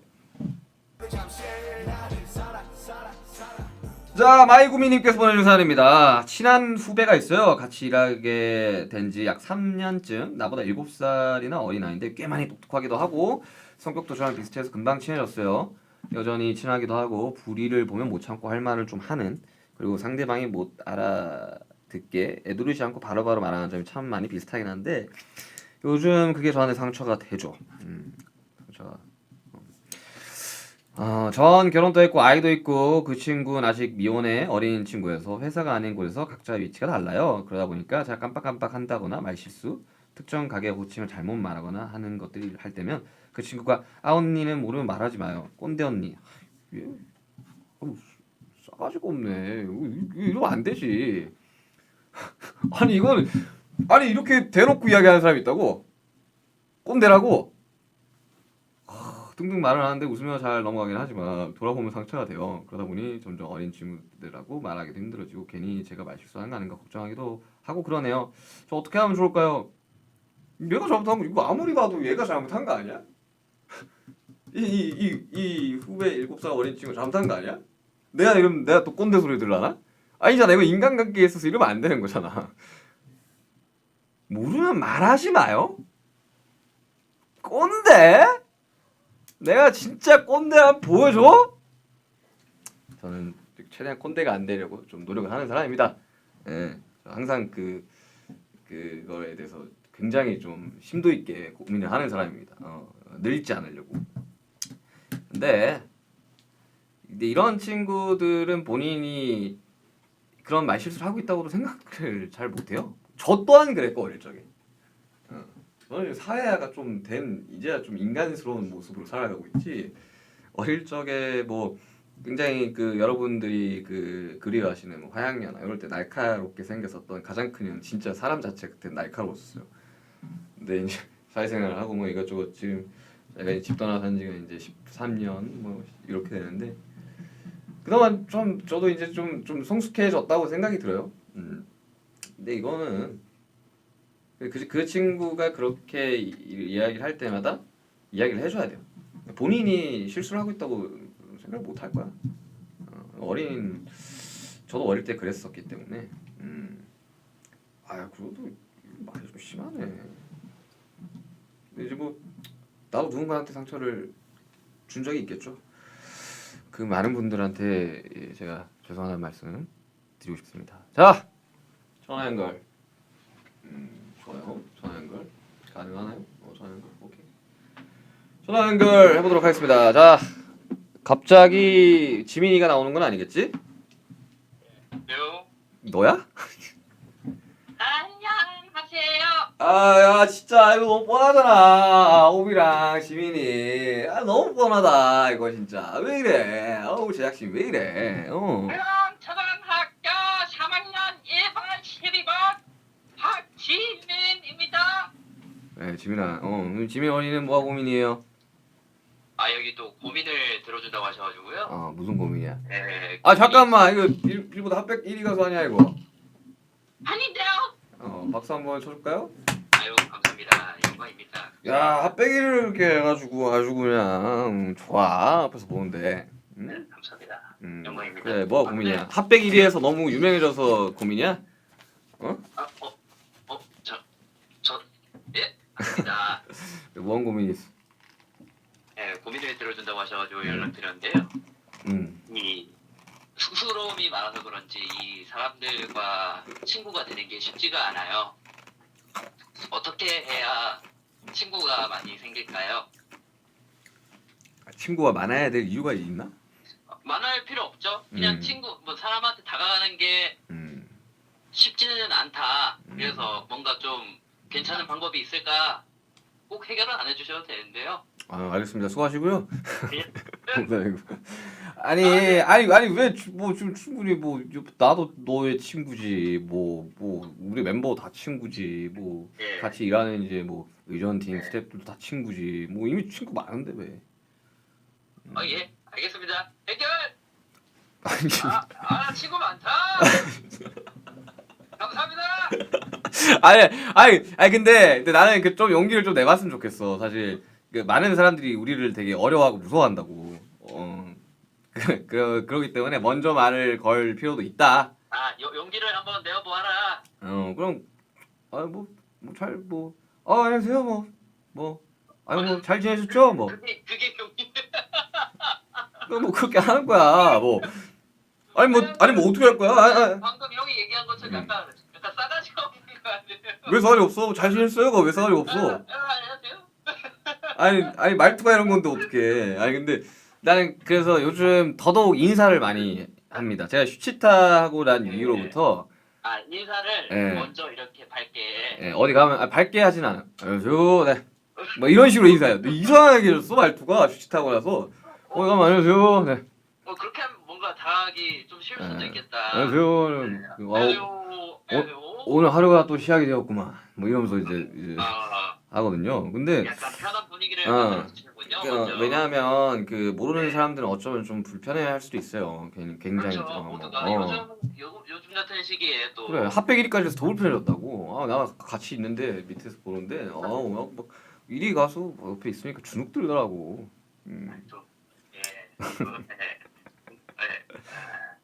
자, 마이구미님께서 보내준 사연입니다. 친한 후배가 있어요. 같이 일하게 된 지 약 3년쯤. 나보다 7살이나 어린 아이인데 꽤 많이 똑똑하기도 하고 성격도 저랑 비슷해서 금방 친해졌어요. 여전히 친하기도 하고 불의를 보면 못 참고 할 말을 좀 하는, 그리고 상대방이 못 알아듣게 애두르지 않고 바로바로 말하는 점이 참 많이 비슷하긴 한데 요즘 그게 저한테 상처가 되죠. 상처가. 전 결혼도 했고 아이도 있고 그 친구는 아직 미혼의 어린 친구여서 회사가 아닌 곳에서 각자 위치가 달라요. 그러다 보니까 제가 깜빡깜빡 한다거나 말실수, 특정 가게 호칭을 잘못 말하거나 하는 것들이 할 때면 그 친구가 아 언니는 모르면 말하지 마요. 꼰대 언니. 얘, 싸가지가 없네. 이러면 안 되지. 아니 이건 아니 이렇게 대놓고 이야기하는 사람이 있다고? 꼰대라고? 뚱뚱 말을 하는데 웃으며 잘 넘어가긴 하지만 돌아보면 상처가 돼요. 그러다 보니 점점 어린 친구들하고 말하기도 힘들어지고 괜히 제가 말실수하는 거 아닌가 걱정하기도 하고 그러네요. 저 어떻게 하면 좋을까요? 얘가 잘못한 거 이거 아무리 봐도 얘가 잘못한 거 아니야? 이 후배 7살 어린 친구 잘못한 거 아니야? 내가 이러면 내가 또 꼰대 소리 들라나? 아니잖아. 이거 인간관계에 있어서 이러면 안 되는 거잖아. 모르면 말하지 마요? 꼰대? 내가 진짜 꼰대 한번 보여줘? 저는 최대한 꼰대가 안 되려고 좀 노력을 하는 사람입니다. 예, 항상 그거에 대해서 굉장히 좀 심도 있게 고민을 하는 사람입니다. 늙지 않으려고. 근데 이런 친구들은 본인이 그런 말실수를 하고 있다고도 생각을 잘 못해요. 저 또한 그랬고 어릴 적에. 저는 사회화가 좀 된 이제야 좀 인간스러운 모습으로 살아가고 있지. 어릴 적에 뭐 굉장히 그 여러분들이 그 그리워하시는 뭐 화양연화 이럴 때 날카롭게 생겼었던 가장 큰 이유는 진짜 사람 자체가 그때 날카로웠어요. 근데 이제 사회생활을 하고 뭐 이것저것 지금 제가 집 떠나 산 지가 이제 13년 뭐 이렇게 되는데 그동안 좀 저도 이제 좀 성숙해졌다고 생각이 들어요. 근데 이거는 그 친구가 그렇게 이야기를 할 때마다 이야기를 해줘야 돼요. 본인이 실수를 하고 있다고 생각 못 할 거야. 저도 어릴 때 그랬었기 때문에 그래도 말이 좀 심하네. 근데 이제 뭐 나도 누군가한테 상처를 준 적이 있겠죠. 그 많은 분들한테 제가 죄송하다는 말씀 드리고 싶습니다. 자, 전화 연결. 좋아요. 전화 연결 가능하나요? 전화 연결 오케이. 전화 연결 해보도록 하겠습니다. 자, 갑자기 지민이가 나오는 건 아니겠지? 너야? 안녕하세요. 야 진짜 이거 너무 뻔하잖아. 오비랑 지민이. 너무 뻔하다 이거 진짜. 왜 이래? 제작진 왜 이래? 그럼 초등학교 3학년 1반 12번 박지민입니다. 네, 지민아. 지민 어린이는 뭐가 고민이에요? 여기 또 고민을 들어준다고 하셔가지고요. 무슨 고민이야? 네. 잠깐만 이거 일보다 핫백 1위 가수 아니야 이거? 아닌데요. 박수 한번 쳐줄까요? 아유 감사합니다. 영광입니다. 야 핫백 1위를 이렇게 해가지고 아주 그냥 좋아 앞에서 보는데. 네, 감사합니다. 영광입니다. 그래 뭐가 고민이야? 핫백 1위에서 너무 유명해져서 고민이야? 예? 아닙니다. 뭔 고민이 있어? 네, 고민을 들어준다고 하셔가지고 연락드렸는데요. 이 쑥스러움이 많아서 그런지 이 사람들과 친구가 되는 게 쉽지가 않아요. 어떻게 해야 친구가 많이 생길까요? 친구가 많아야 될 이유가 있나? 많을 필요 없죠. 그냥 친구, 뭐 사람한테 다가가는 게 쉽지는 않다. 그래서 뭔가 좀 괜찮은 방법이 있을까? 꼭 해결은 안 해주셔도 되는데요. 알겠습니다. 수고하시고요. 예? 아니 왜 뭐 지금 충분히 뭐 나도 너의 친구지 뭐 우리 멤버 다 친구지 뭐 예. 같이 일하는 이제 뭐 의전팀 스태프들도 다 친구지 뭐 이미 친구 많은데 왜? 예, 알겠습니다. 해결! 아니 친구 많다! 감사합니다! 아니 근데 나는 그 좀 용기를 좀 내봤으면 좋겠어. 사실 그 많은 사람들이 우리를 되게 어려워하고 무서워한다고. 그러기 때문에 먼저 말을 걸 필요도 있다. 용기를 한번 내어보아라. 그럼 안녕하세요 잘 지내셨죠 뭐. 그게 용기. 뭐 그렇게 하는 거야 뭐. 아니 뭐 어떻게 할 거야? 방금 형이 얘기한 것처럼 약간 싸가지가 없는 거 아니에요? 왜 싸가지 없어? 잘 지냈어요? 왜 싸가지 없어? 안녕하세요. 아니 말투가 이런 건데 어떡해. 아니 근데 나는 그래서 요즘 더더욱 인사를 많이 합니다. 제가 슈치타 하고 난 이후로부터 아 인사를 예. 먼저 이렇게 밝게. 예, 어디 가면 밝게 하진 않아. 안녕하세요. 네. 뭐 이런 식으로 인사해요. 이상하게 해줬어 말투가 슈치타고 나서 어디 가면 안녕하세요. 네. 그렇게 하면 뭔가 당하기 좀 쉬울 수도 예. 있겠다. 안녕하세요. 안녕하세요. 안녕하세요. 오늘 하루가 또 시작이 되었구만. 뭐 이러면서 이제 아 하거든요. 근데 약간 편한 분위기를 어. 만들어주시는군요. 먼저. 왜냐하면 그 모르는 사람들은 어쩌면 좀 불편해할 수도 있어요. 굉장히 그렇죠. 모두가 요즘 같은 시기에 또 그래 핫백 1위까지 해서 더 불편해졌다고. 나 같이 있는데 밑에서 보는데 막 이리 가서 뭐 옆에 있으니까 주눅 들더라고. 또 예. 네.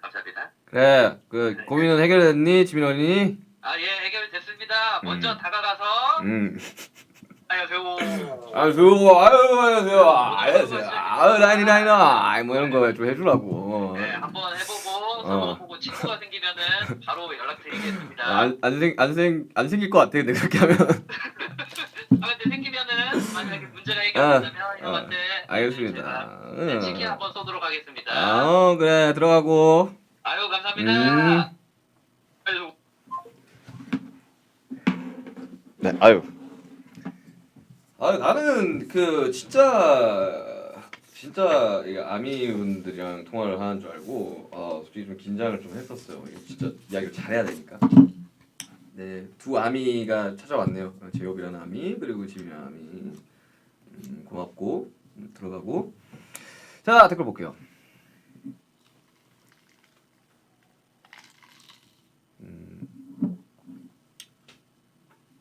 감사합니다. 그래 그 고민은 해결됐니 지민언니? 아 예 해결됐습니다. 먼저 음. 다가가서 안녕하세요. 안녕하세요. 라인이나 뭐 이런 거 좀 해주라고. 네 한번 해보고 서로 보고 친구가 생기면은 바로 연락드리겠습니다. 안 생길 것 같아 근데 그렇게 하면. 근데 생기면은 만약에 문제가 해결된다면 형한테 알겠습니다. 제가 치킨 한번 쏘도록 하겠습니다. 그래 들어가고. 아유 감사합니다. 아유. 네, 아유 나는 그 진짜 이 아미분들이랑 통화를 하는 줄 알고 솔직히 좀 긴장을 좀 했었어요. 이거 진짜 이야기를 잘해야 되니까. 네, 두 아미가 찾아왔네요. 제이홉이라는 아미 그리고 지민이라는 아미. 고맙고 들어가고. 자 댓글 볼게요.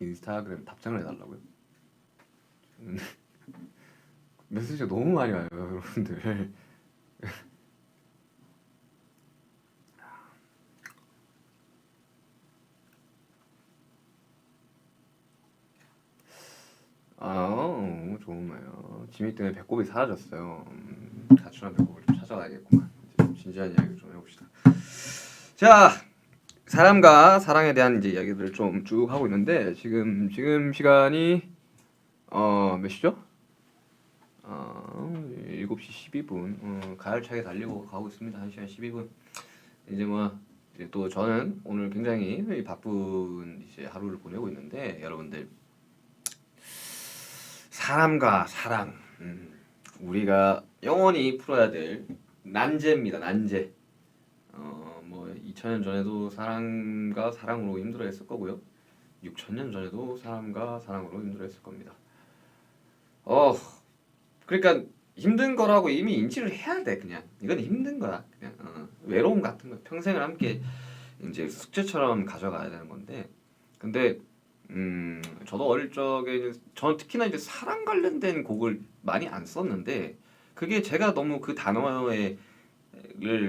인스타그램 답장을 해달라고요? 메시지가 너무 많이 와요 여러분들. 좋은 말이요. 지미 때문에 배꼽이 사라졌어요. 가출한 배꼽을 좀 찾아가야겠구만. 이제 좀 진지한 이야기를 좀 해봅시다. 자, 사람과 사랑에 대한 이제 이야기들을 좀 쭉 하고 있는데 지금 시간이 몇 시죠? 7시 12분. 가열차게 달리고 가고 있습니다. 1시간 12분. 이제 뭐 이제 또 저는 오늘 굉장히 바쁜 이제 하루를 보내고 있는데 여러분들 사람과 사랑 우리가 영원히 풀어야 될 난제입니다. 난제. 뭐 2000년 전에도 사랑과 사랑으로 힘들어했을 거고요. 6000년 전에도 사람과 사랑으로 힘들어했을 겁니다. 그러니까 힘든 거라고 이미 인지를 해야 돼. 그냥 이건 힘든 거야. 그냥 외로움 같은 거 평생을 함께 이제 숙제처럼 가져가야 되는 건데 근데 저도 어릴 적에 저는 특히나 이제 사랑 관련된 곡을 많이 안 썼는데 그게 제가 너무 그 단어를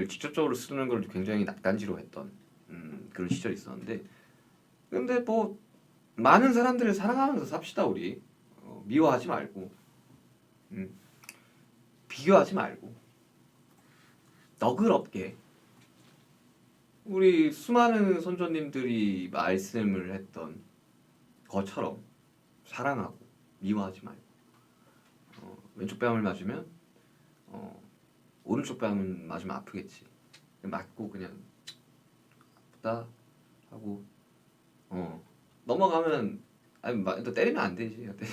직접적으로 쓰는 걸 굉장히 낯간지러웠던 그런 시절이 있었는데 근데 뭐 많은 사람들을 사랑하면서 삽시다 우리. 미워하지 말고 비교하지 말고 너그럽게 우리 수많은 선조님들이 말씀을 했던 것처럼 사랑하고 미워하지 말고 왼쪽 뺨을 맞으면 오른쪽 뺨을 맞으면 아프겠지. 맞고 그냥 아프다 하고 넘어가면 또 때리면 안 되지. 때리면 안 돼.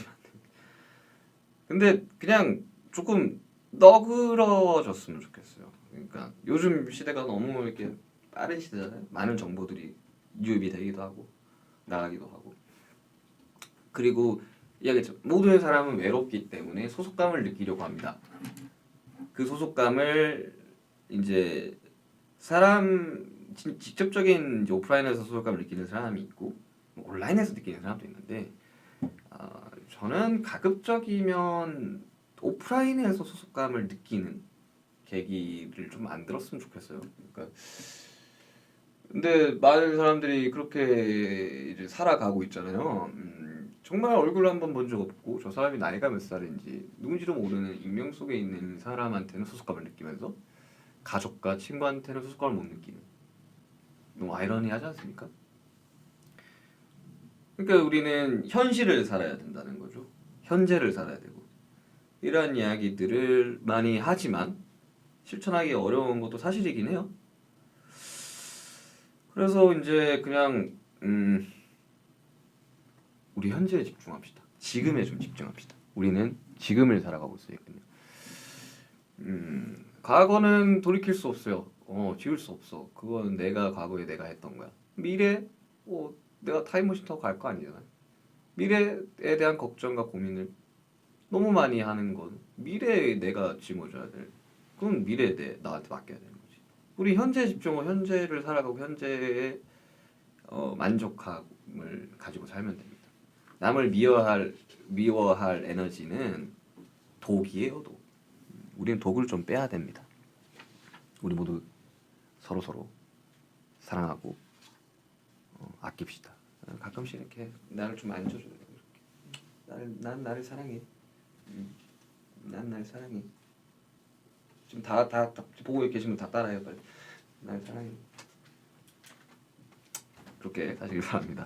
근데 그냥 조금 너그러졌으면 좋겠어요. 그러니까 요즘 시대가 너무 이렇게 빠른 시대잖아요. 많은 정보들이 유입이 되기도 하고 나가기도 하고 그리고 이야기했죠. 모든 사람은 외롭기 때문에 소속감을 느끼려고 합니다. 그 소속감을 이제 직접적인 이제 오프라인에서 소속감을 느끼는 사람이 있고 온라인에서 느끼는 사람도 있는데 저는 가급적이면 오프라인에서 소속감을 느끼는 계기를 좀 만들었으면 좋겠어요. 그러니까 근데 많은 사람들이 그렇게 이제 살아가고 있잖아요. 정말 얼굴을 한번 본 적 없고 저 사람이 나이가 몇 살인지 누군지도 모르는 익명 속에 있는 사람한테는 소속감을 느끼면서 가족과 친구한테는 소속감을 못 느끼는 너무 아이러니하지 않습니까? 그러니까 우리는 현실을 살아야 된다는 거죠. 현재를 살아야 되고 이런 이야기들을 많이 하지만 실천하기 어려운 것도 사실이긴 해요. 그래서 이제 그냥 우리 현재에 집중합시다. 지금에 좀 집중합시다. 우리는 지금을 살아가고 있으니까요. 과거는 돌이킬 수 없어요. 지울 수 없어. 그건 내가 과거에 내가 했던 거야. 미래, 내가 타임머신 타고 갈 거 아니잖아요. 미래에 대한 걱정과 고민을 너무 많이 하는 건 미래에 내가 짊어져야 될. 그건 미래에 나한테 맡겨야 되는 거지. 우리 현재에 집중하고 현재를 살아가고 현재에 만족함을 가지고 살면 됩니다. 남을 미워할 에너지는 독이에요, 독. 우리는 독을 좀 빼야 됩니다. 우리 모두 서로 사랑하고 아낍시다. 가끔씩 이렇게 나를 좀 안줘줘요. 난 나를 사랑해. 난 나를 사랑해. 지금 다 보고 계시면 다 따라해요, 빨리. 날 사랑해. 그렇게 사시길 바랍니다.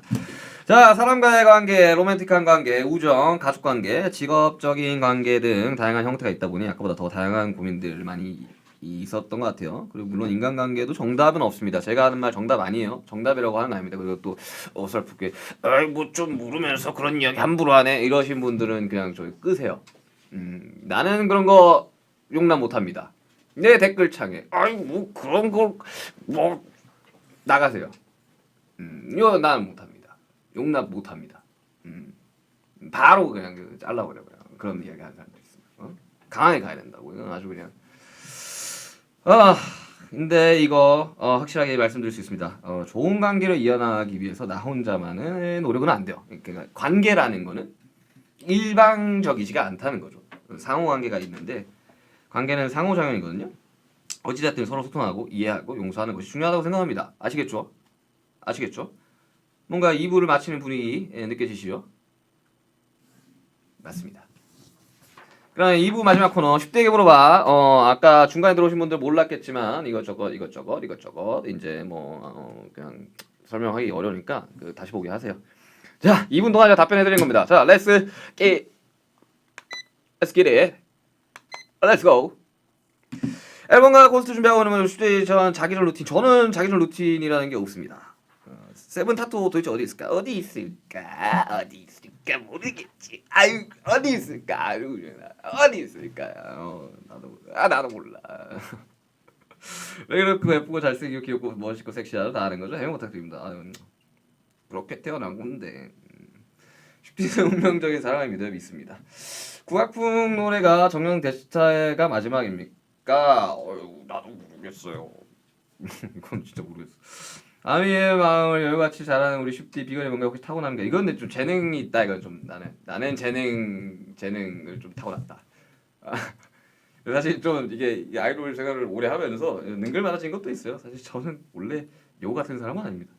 자, 사람과의 관계, 로맨틱한 관계, 우정, 가족 관계, 직업적인 관계 등 다양한 형태가 있다 보니 아까보다 더 다양한 고민들 많이 있었던 것 같아요. 그리고 물론 인간관계도 정답은 없습니다. 제가 하는 말 정답 아니에요. 정답이라고 하는 거 아닙니다. 그리고 또 어설프게 뭐 좀 물으면서 그런 이야기 함부로 하네 이러신 분들은 그냥 저기 끄세요. 나는 그런 거 용납 못합니다. 내 댓글창에 뭐 그런 걸 뭐 나가세요. 이거 나는 못합니다. 용납 못합니다. 바로 그냥 잘라버려요. 그런 이야기 하는 사람들 있어요. 강하게 가야 된다고. 이건 아주 그냥 근데 이거 확실하게 말씀드릴 수 있습니다. 좋은 관계를 이어나가기 위해서 나 혼자만의 노력은 안 돼요. 그러니까 관계라는 거는 일방적이지가 않다는 거죠. 상호관계가 있는데 관계는 상호작용이거든요. 어찌됐든 서로 소통하고 이해하고 용서하는 것이 중요하다고 생각합니다. 아시겠죠? 뭔가 2부를 마치는 분위기 느껴지시죠? 맞습니다. 그럼 2부 마지막 코너 쉽게 물어봐. 아까 중간에 들어오신 분들 몰랐겠지만 이것저것 이제 뭐 그냥 설명하기 어려우니까 다시 보기 하세요. 자, 2분 동안 제가 답변해 드리는 겁니다. 자, let's get it. Let's go. 앨범과 콘서트 준비하고 있는 쉽게 저는 자기전 루틴이라는 게 없습니다. 세븐 타투 도대체 어디 있을까 모르겠지. 어디 있을까? 나도 몰라. 왜 그렇게 예쁘고 잘생기고 귀엽고 멋있고 섹시하다 다 아는 거죠? 해명 부탁드립니다. 그렇게 태어난 건데 쉽지는 운명적인 사랑을 믿습니다. 국악풍 노래가 정령 대시타가 마지막입니까? 나도 모르겠어요. 이건 진짜 모르겠어. 아미의 마음을 여유같이 잘하는 우리 슈디 비건이 뭔가 혹시 타고난 게 이건 근데 좀 재능이 있다. 이건 좀 나는 재능을 좀 타고났다. 사실 좀 이게 아이돌 생활을 오래 하면서 능글맞아진 것도 있어요. 사실 저는 원래 요 같은 사람은 아닙니다.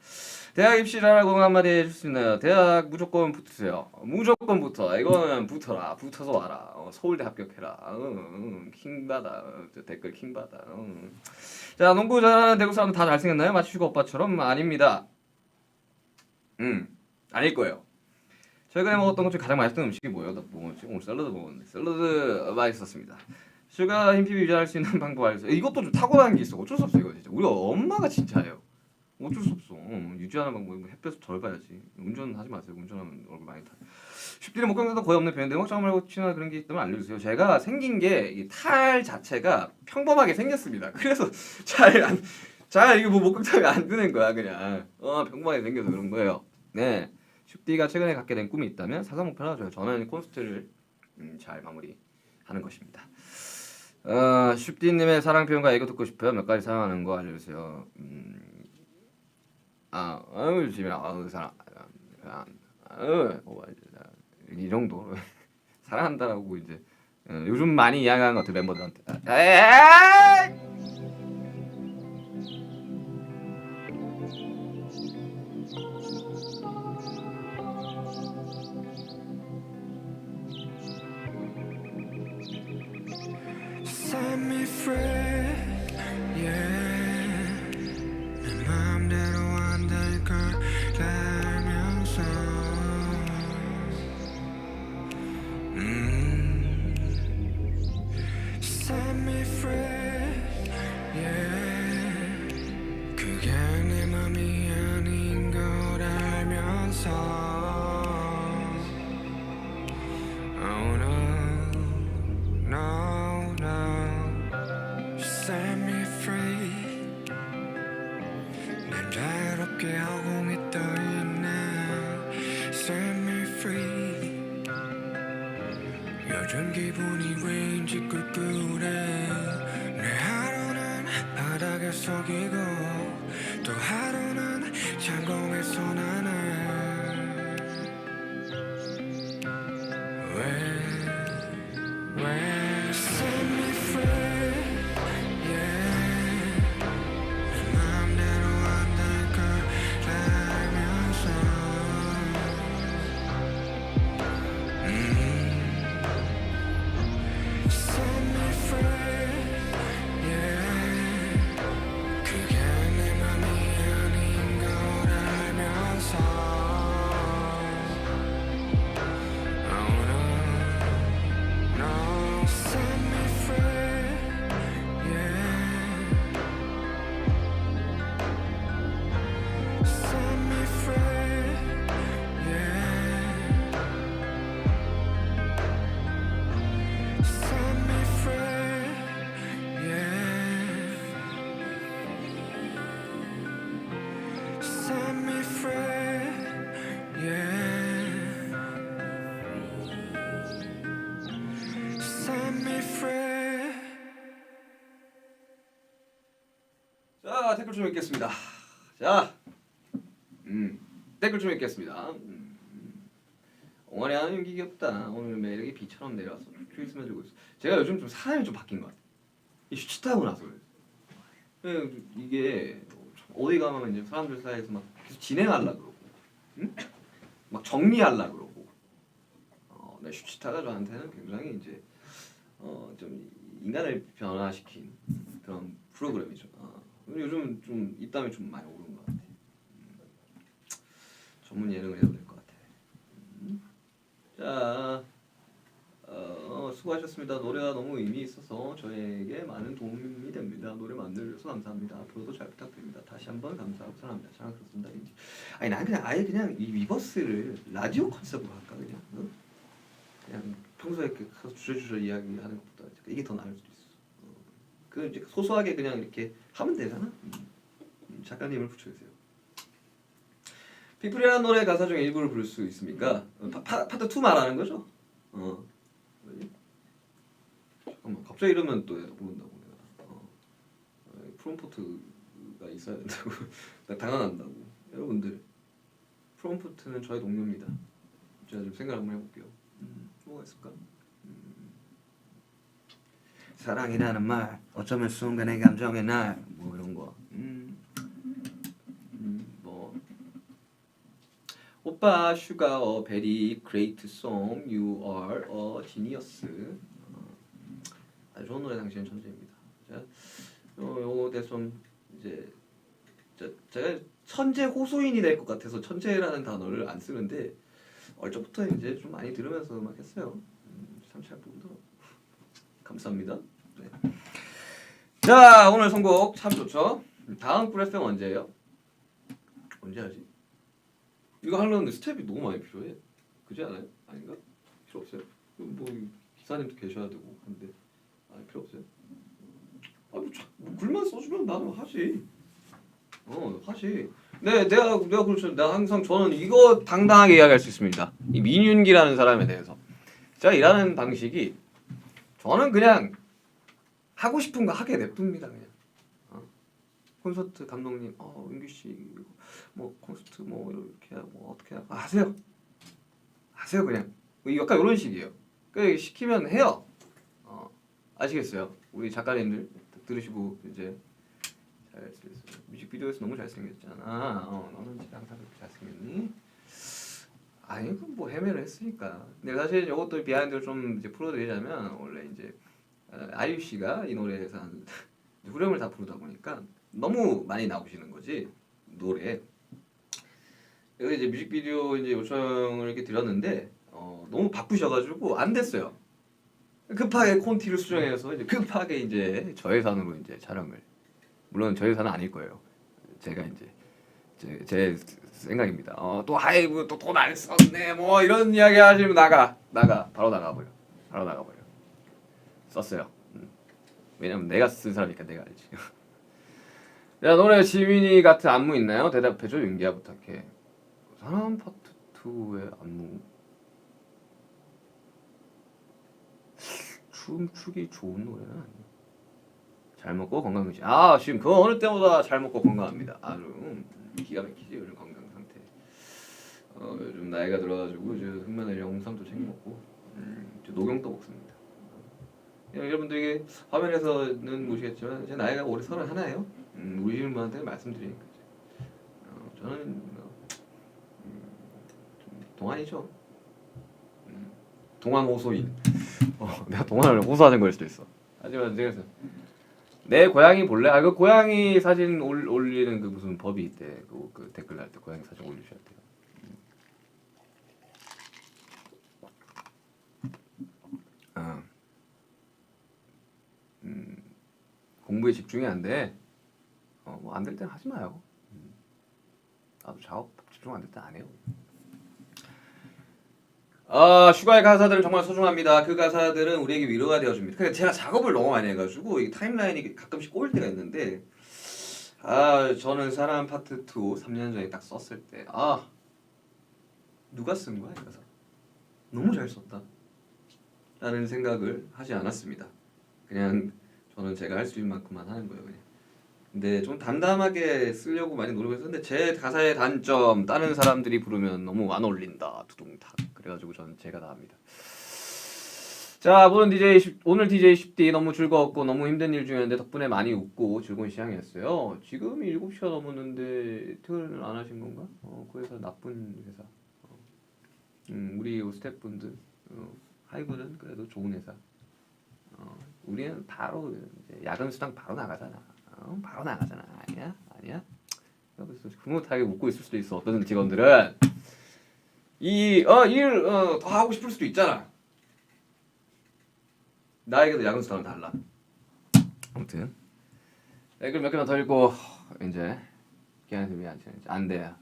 대학 입시 잘하고 한마디 해줄 수 있나요? 대학 무조건 붙으세요. 무조건 붙어. 이거는 붙어서 와라. 서울대 합격해라. 킹받아. 댓글 킹받아. 자, 농구 잘하는 대구 사람들 다 잘생겼나요? 마치슈가 오빠처럼? 아닙니다. 아닐 거예요. 최근에 먹었던 것 중에 가장 맛있던 음식이 뭐예요? 나 먹었지? 오늘 샐러드 먹었는데 샐러드 맛있었습니다. 슈가 힘피 유지할 수 있는 방법 알려주세요. 이것도 좀 타고난 게 있어. 어쩔 수 없어 이거 진짜. 우리 엄마가 진짜예요. 어쩔 수 없어. 유지하는 방법은 햇볕을 덜 봐야지. 운전하지 마세요. 운전하면 얼굴 많이 타. 쉽디는 목경사도 거의 없는 편인데 음악장 말고 치나 그런 게 있다면 알려주세요. 제가 생긴 게 탈 자체가 평범하게 생겼습니다. 그래서 잘 이거 뭐 목경장이 안 드는 거야 그냥. 평범하게 생겨서 그런 거예요. 네. 쉽디가 최근에 갖게 된 꿈이 있다면 사상 목표를 하나 줘요. 저는 콘서트를 잘 마무리하는 것입니다. 쉽디님의 사랑 표현과 애교 듣고 싶어요. 몇 가지 사용하는 거 알려주세요. 사랑, 이 정도 사랑한다라고 이제 요즘 많이 이야기하는 것 같아 멤버들한테. Set me free, yeah. 내 맘대로 안 될 걸 알면서 me free, yeah. 그게 내 맘이 아닌 걸 알면서 Oh no, no, no. Set me free. 날 자유롭게 허공에 떠있네. Set me free. 요즘 기분이 왜인지 꿀꿀해. 내 하루는 바닥에 속이고 또 하루는 창공에서 나네. 왜 Set me free, yeah. 내 맘대로 안 될 걸 알면서 Set me free, yeah. 그게 내 맘이 아닌 걸 알면서 Oh no, no. Set me free, yeah. Set me free, yeah. Set me free, yeah. Set me free, yeah. Set me free. 자, 댓글 좀 읽겠습니다. 자, 댓글 좀 읽겠습니다. 엉아리 하는 윤기 귀엽다. 오늘 매력이 비처럼 내려와서 큐이 스며들고 있어. 제가 요즘 좀 사람이 좀 바뀐 것 같아요. 이 슈츠타고 나서 그래요. 이게 어디 가면 이제 사람들 사이에서 막 계속 진행하려 그러고, 응? 막 정리하려 그러고. 네, 슈츠타가 저한테는 굉장히 이제 좀 인간을 변화시킨 그런 프로그램이죠. 요즘 좀 입담이 좀 많이 오른 것 같아요. 전문 예능을 해도 될 것 같아요. 자, 수고하셨습니다. 노래가 너무 의미 있어서 저에게 많은 도움이 됩니다. 노래 만들어서 감사합니다. 앞으로도 잘 부탁드립니다. 다시 한번 감사하고 사랑합니다. 잘 그렇습니다. 아니 난 그냥 아예 그냥 이 리버스를 라디오 컨셉으로 할까 그냥. 그냥 평소에 이렇게 주저주저 이야기하는 것보다 이게 더 나을 수도 있어. 그 이제 소소하게 그냥 이렇게 하면 되잖아. 작가님을 붙여주세요. 피플이라는 노래 가사 중에 일부를 부를 수 있습니까? 파트 2 말하는 거죠? 잠깐만 갑자기 이러면 또 모른다고 내가. 프롬포트가 있어야 된다고. 나 당황한다고. 여러분들 프롬포트는 저의 동료입니다. 제가 좀 생각 한번 해볼게요. 뭐가 있을까? 사랑이라는 말 어쩌면 순간의 감정의 날 뭐 이런 거. 뭐 오빠 슈가 a very great song you are a genius. 아주 좋은 노래 당신은 천재입니다. 자, 요거 대좀 이제 제가 천재 호소인이 될 것 같아서 천재라는 단어를 안 쓰는데 얼적부터 이제 좀 많이 들으면서 막 했어요. 참 잘 부르더라고. 감사합니다. 네. 자, 오늘 선곡 참 좋죠. 다음 꿀 FM 언제예요? 언제 하지? 이거 하려는데 스텝이 너무 많이 필요해. 그지 않아요? 아닌가? 필요 없어요? 뭐 기사님도 계셔야 되고 근데 필요 없어요? 뭐 글만 써주면 나는 하지. 하지. 네, 내가 그렇죠. 내가 항상 저는 이거 당당하게 이야기할 수 있습니다. 이 민윤기라는 사람에 대해서 제가 일하는 방식이 저는 그냥 하고 싶은 거 하게 냅둡니다. 그냥 콘서트 감독님, 윤기 씨 뭐 콘서트 뭐 이렇게 뭐 어떻게 하세요. 그냥 약간 이런 식이에요. 그 시키면 해요. 아시겠어요? 우리 작가님들 들으시고 이제 뮤직비디오에서 너무 잘생겼잖아. 너는 진짜 항상 그렇게 잘생겼니? 아니 뭐 헤매를 했으니까. 근데 사실 이것도 비하인드를 좀 이제 풀어드리자면 원래 이제 아이유 씨가 이 노래에서 후렴을 다 부르다 보니까 너무 많이 나오시는 거지 노래. 그래서 이제 뮤직비디오 이제 요청을 이렇게 드렸는데 너무 바쁘셔가지고 안 됐어요. 급하게 콘티를 수정해서 이제 급하게 이제 저예산으로 이제 촬영을. 물론 저예산은 아닐 거예요. 제가 이제 제 생각입니다. 또 하이브 또 돈 안 썼네 뭐 이런 이야기 하시면 나가 바로 나가버려. 썼어요. 왜냐면 내가 쓴 사람이니까 내가 알지. 야 노래 지민이 같은 안무 있나요? 대답해줘. 윤기야 부탁해. 사람 파트 2의 안무. 춤추기 좋은 노래는 아니에요. 잘 먹고 건강해지. 지금 그 어느 때보다 잘 먹고 건강합니다. 아주 기가 막히지 요즘 건강 상태. 요즘 나이가 들어가지고 이제 흑마늘 홍삼도 챙겨 먹고 녹용도 먹습니다. 여러분들 이게 화면에서는 보시겠지만 제 나이가 올해 31예요. 우리 신부한테 말씀드리니까 저는 좀 동안이죠. 동안 호소인. 내가 동안을 호소하는 걸 수도 있어. 하지만 제가 내 고양이 볼래? 그 고양이 사진 올리는 그 무슨 법이 있대. 그 댓글 날 때 고양이 사진 올리셔야 돼요. 공부에 집중이 안 돼. 뭐 안 될 땐 하지 마요. 나도 작업 집중 안 될 땐 안 해요. 슈가의 가사들은 정말 소중합니다. 그 가사들은 우리에게 위로가 되어줍니다. 그러니까 제가 작업을 너무 많이 해가지고 이 타임라인이 가끔씩 꼬일 때가 있는데 저는 사람 파트 2 3년 전에 딱 썼을 때 누가 쓴 거야 이 가사? 너무 잘 썼다 라는 생각을 하지 않았습니다. 그냥 저는 제가 할 수 있는 만큼만 하는 거예요 그냥. 근데 좀 담담하게 쓰려고 많이 노력했었는데 제 가사의 단점 다른 사람들이 부르면 너무 안 어울린다 두둥탁 그래가지고 저는 제가 다 합니다. 자 오늘 DJ 10D 너무 즐거웠고 너무 힘든 일 중이었는데 덕분에 많이 웃고 즐거운 시간이었어요. 지금이 7시가 넘었는데 퇴근을 안 하신 건가? 그 회사 나쁜 회사. 우리 스태프분들 하이브는 그래도 좋은 회사. 우리는 바로 이제 야근 수당 바로 나가잖아. 바로 나가잖아. 아니야? 흐뭇하게 웃고 있을 수도 있어. 어떤 직원들은 일 더 하고 싶을 수도 있잖아. 나에게도 야근 수당은 달라. 아무튼 댓글 몇 개만 더 읽고 이제 기한의 소리 안돼.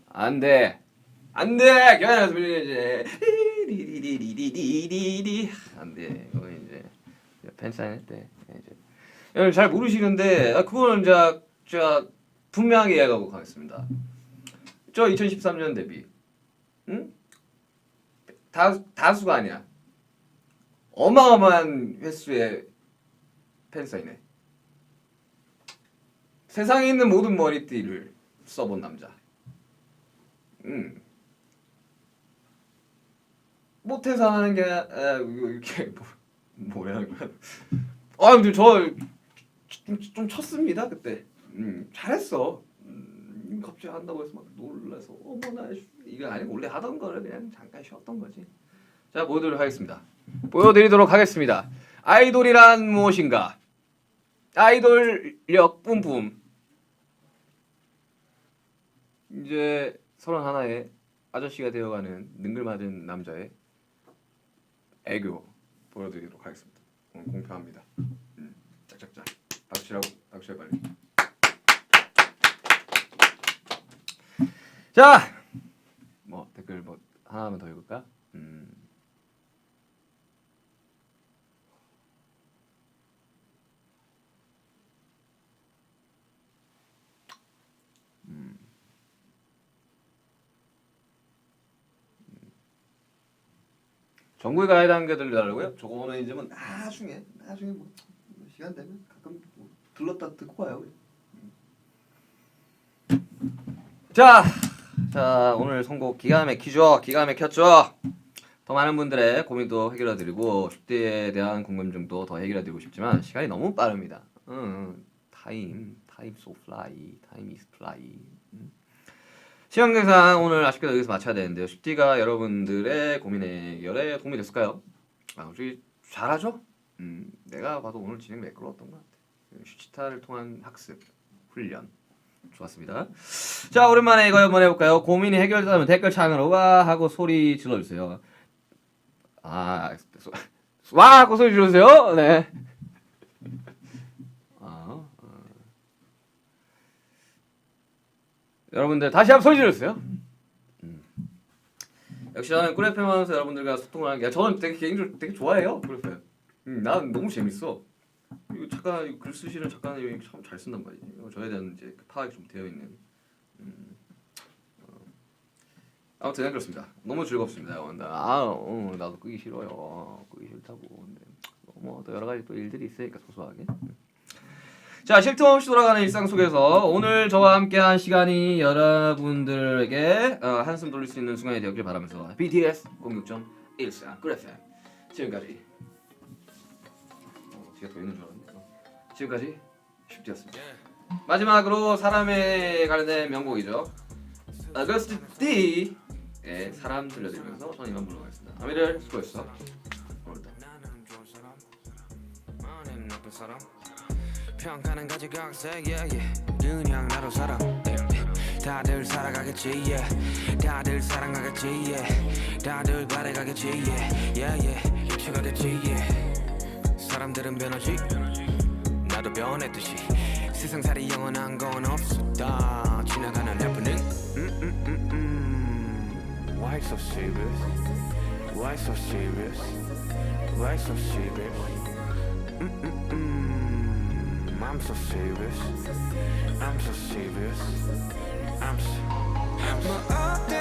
기한의 소리 이제 리리리리리리리리 안돼. 이거 이제 팬사인회 때 이제 여러분 잘 모르시는데 그거는 제가 분명하게 이야기하고 가겠습니다. 저 2013년 데뷔 다수가 아니야. 어마어마한 횟수의 팬사인회. 세상에 있는 모든 머리띠를 써본 남자. 못해서 하는 게 이렇게 뭐야 근데 좀 쳤습니다 그때. 잘했어. 갑자기 한다고 해서 막 놀라서 어머나 이거 아니고 원래 하던 거를 그냥 잠깐 쉬었던 거지. 자 보여드리도록 하겠습니다. 아이돌이란 무엇인가? 아이돌력 뿜뿜. 이제 31의 아저씨가 되어가는 능글맞은 남자의 애교 보여드리도록 하겠습니다. 오늘 공표합니다. 짝짝짝 박수치라고 박수해 빨리. 자, 뭐 댓글 뭐 하나만 더 읽을까? 전국에 가야 하는 게 들려달라고요? 저거는 이제 뭐 나중에 뭐 시간 되면 가끔 뭐 들렀다 듣고 와요. 자 오늘 선곡 기가 막히죠? 기가 막혔죠? 더 많은 분들의 고민도 해결해드리고 10대에 대한 궁금증도 더 해결해드리고 싶지만 시간이 너무 빠릅니다. time so fly, time is fly. 시간 계산 오늘 아쉽게도 여기서 마쳐야 되는데요. 10D가 여러분들의 고민 해결에 도움이 됐을까요? 솔직히 잘하죠? 내가 봐도 오늘 진행 매끄러웠던 것 같아. 슈치타를 통한 학습, 훈련 좋았습니다. 자 오랜만에 이거 한번 해볼까요? 고민이 해결되면 댓글창으로 와 하고 소리 질러주세요. 와 하고 소리 지르세요. 네. 여러분들 다시 한번 소리 지르세요. 역시 저는 꿀 FM 하면서 여러분들과 소통을 하는 게 저는 되게 개인적으로 되게 좋아해요. 꿀 FM. 난 너무 재밌어. 이거 작가 글 쓰시는 작가님이 참 잘 쓴단 말이지. 저에 대한 이제 파악이 좀 되어 있는. 아무튼 그렇습니다. 너무 즐겁습니다. 나도 끄기 싫어요. 끄기 싫다고. 근데 뭐 또 여러 가지 또 일들이 있으니까 소소하게. 자, 쉴 틈 없이 돌아가는 일상 속에서 오늘 저와 함께한 시간이 여러분들에게 한숨 돌릴 수 있는 순간이 되었길 바라면서 BTS 06.14 꿀 FM 지금까지 뒤가 더 있는 줄 알았는데 지금까지 쉽디였습니다. 마지막으로 사람에 관련된 명곡이죠. 어거스트 D의 사람 들려드리면서 저는 이만 물러가겠습니다. 아미를 수고했어. 오늘도 평가는 가지각색 yeah, yeah. 그냥 나로 살아 다들 살아가겠지 yeah. 다들 사랑하겠지 yeah. 다들 바래가겠지 yeah. Yeah, yeah. 입체가 됐지 yeah. 사람들은 변하지 나도 변했듯이 세상살이 영원한 건 없었다 지나가는 해프닝 Why so serious? Why so serious? Why so serious? I'm so serious. I'm so serious. I'm so. 뭐 어때?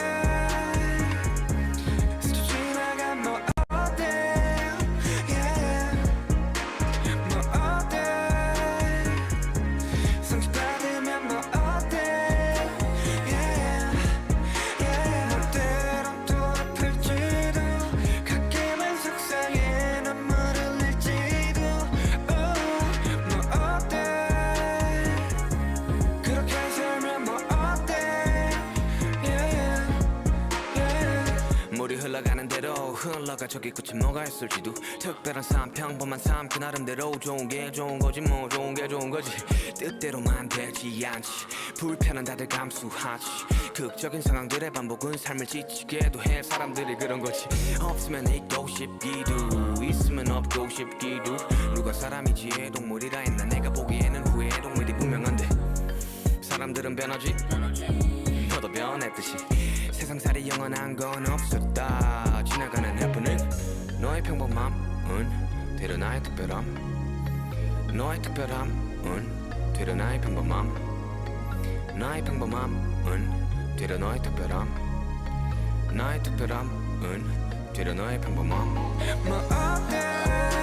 스쳐 지나간 뭐 어때? Yeah. 뭐 어때? 상처받으면 뭐 어때? Yeah. Yeah. 때론 돌아플지도 가끔은 속상해 눈물을 흘릴지도. 물이 흘러가는 대로 흘러가 저기 끝이 뭐가 있을지도 특별한 삶 평범한 삶 그 나름대로 좋은 게 좋은 거지 뭐 좋은 게 좋은 거지 뜻대로만 되지 않지 불편한 다들 감수하지 극적인 상황들의 반복은 삶을 지치게도 해 사람들이 그런 거지 없으면 있고 싶기도 있으면 없고 싶기도 누가 사람이지 동물이라 했나 내가 보기에는 후회 동물이 분명한데 사람들은 변하지 너도 변했듯이 세상살이 영원한 건 없었다 지나가는 해프닝 너의 평범함은 되려 나의 특별함 너의 특별함은 되려 나의 평범함 나의 평범함은 되려 너의 특별함 나의 특별함은 되려 너의 평범함 뭐 어때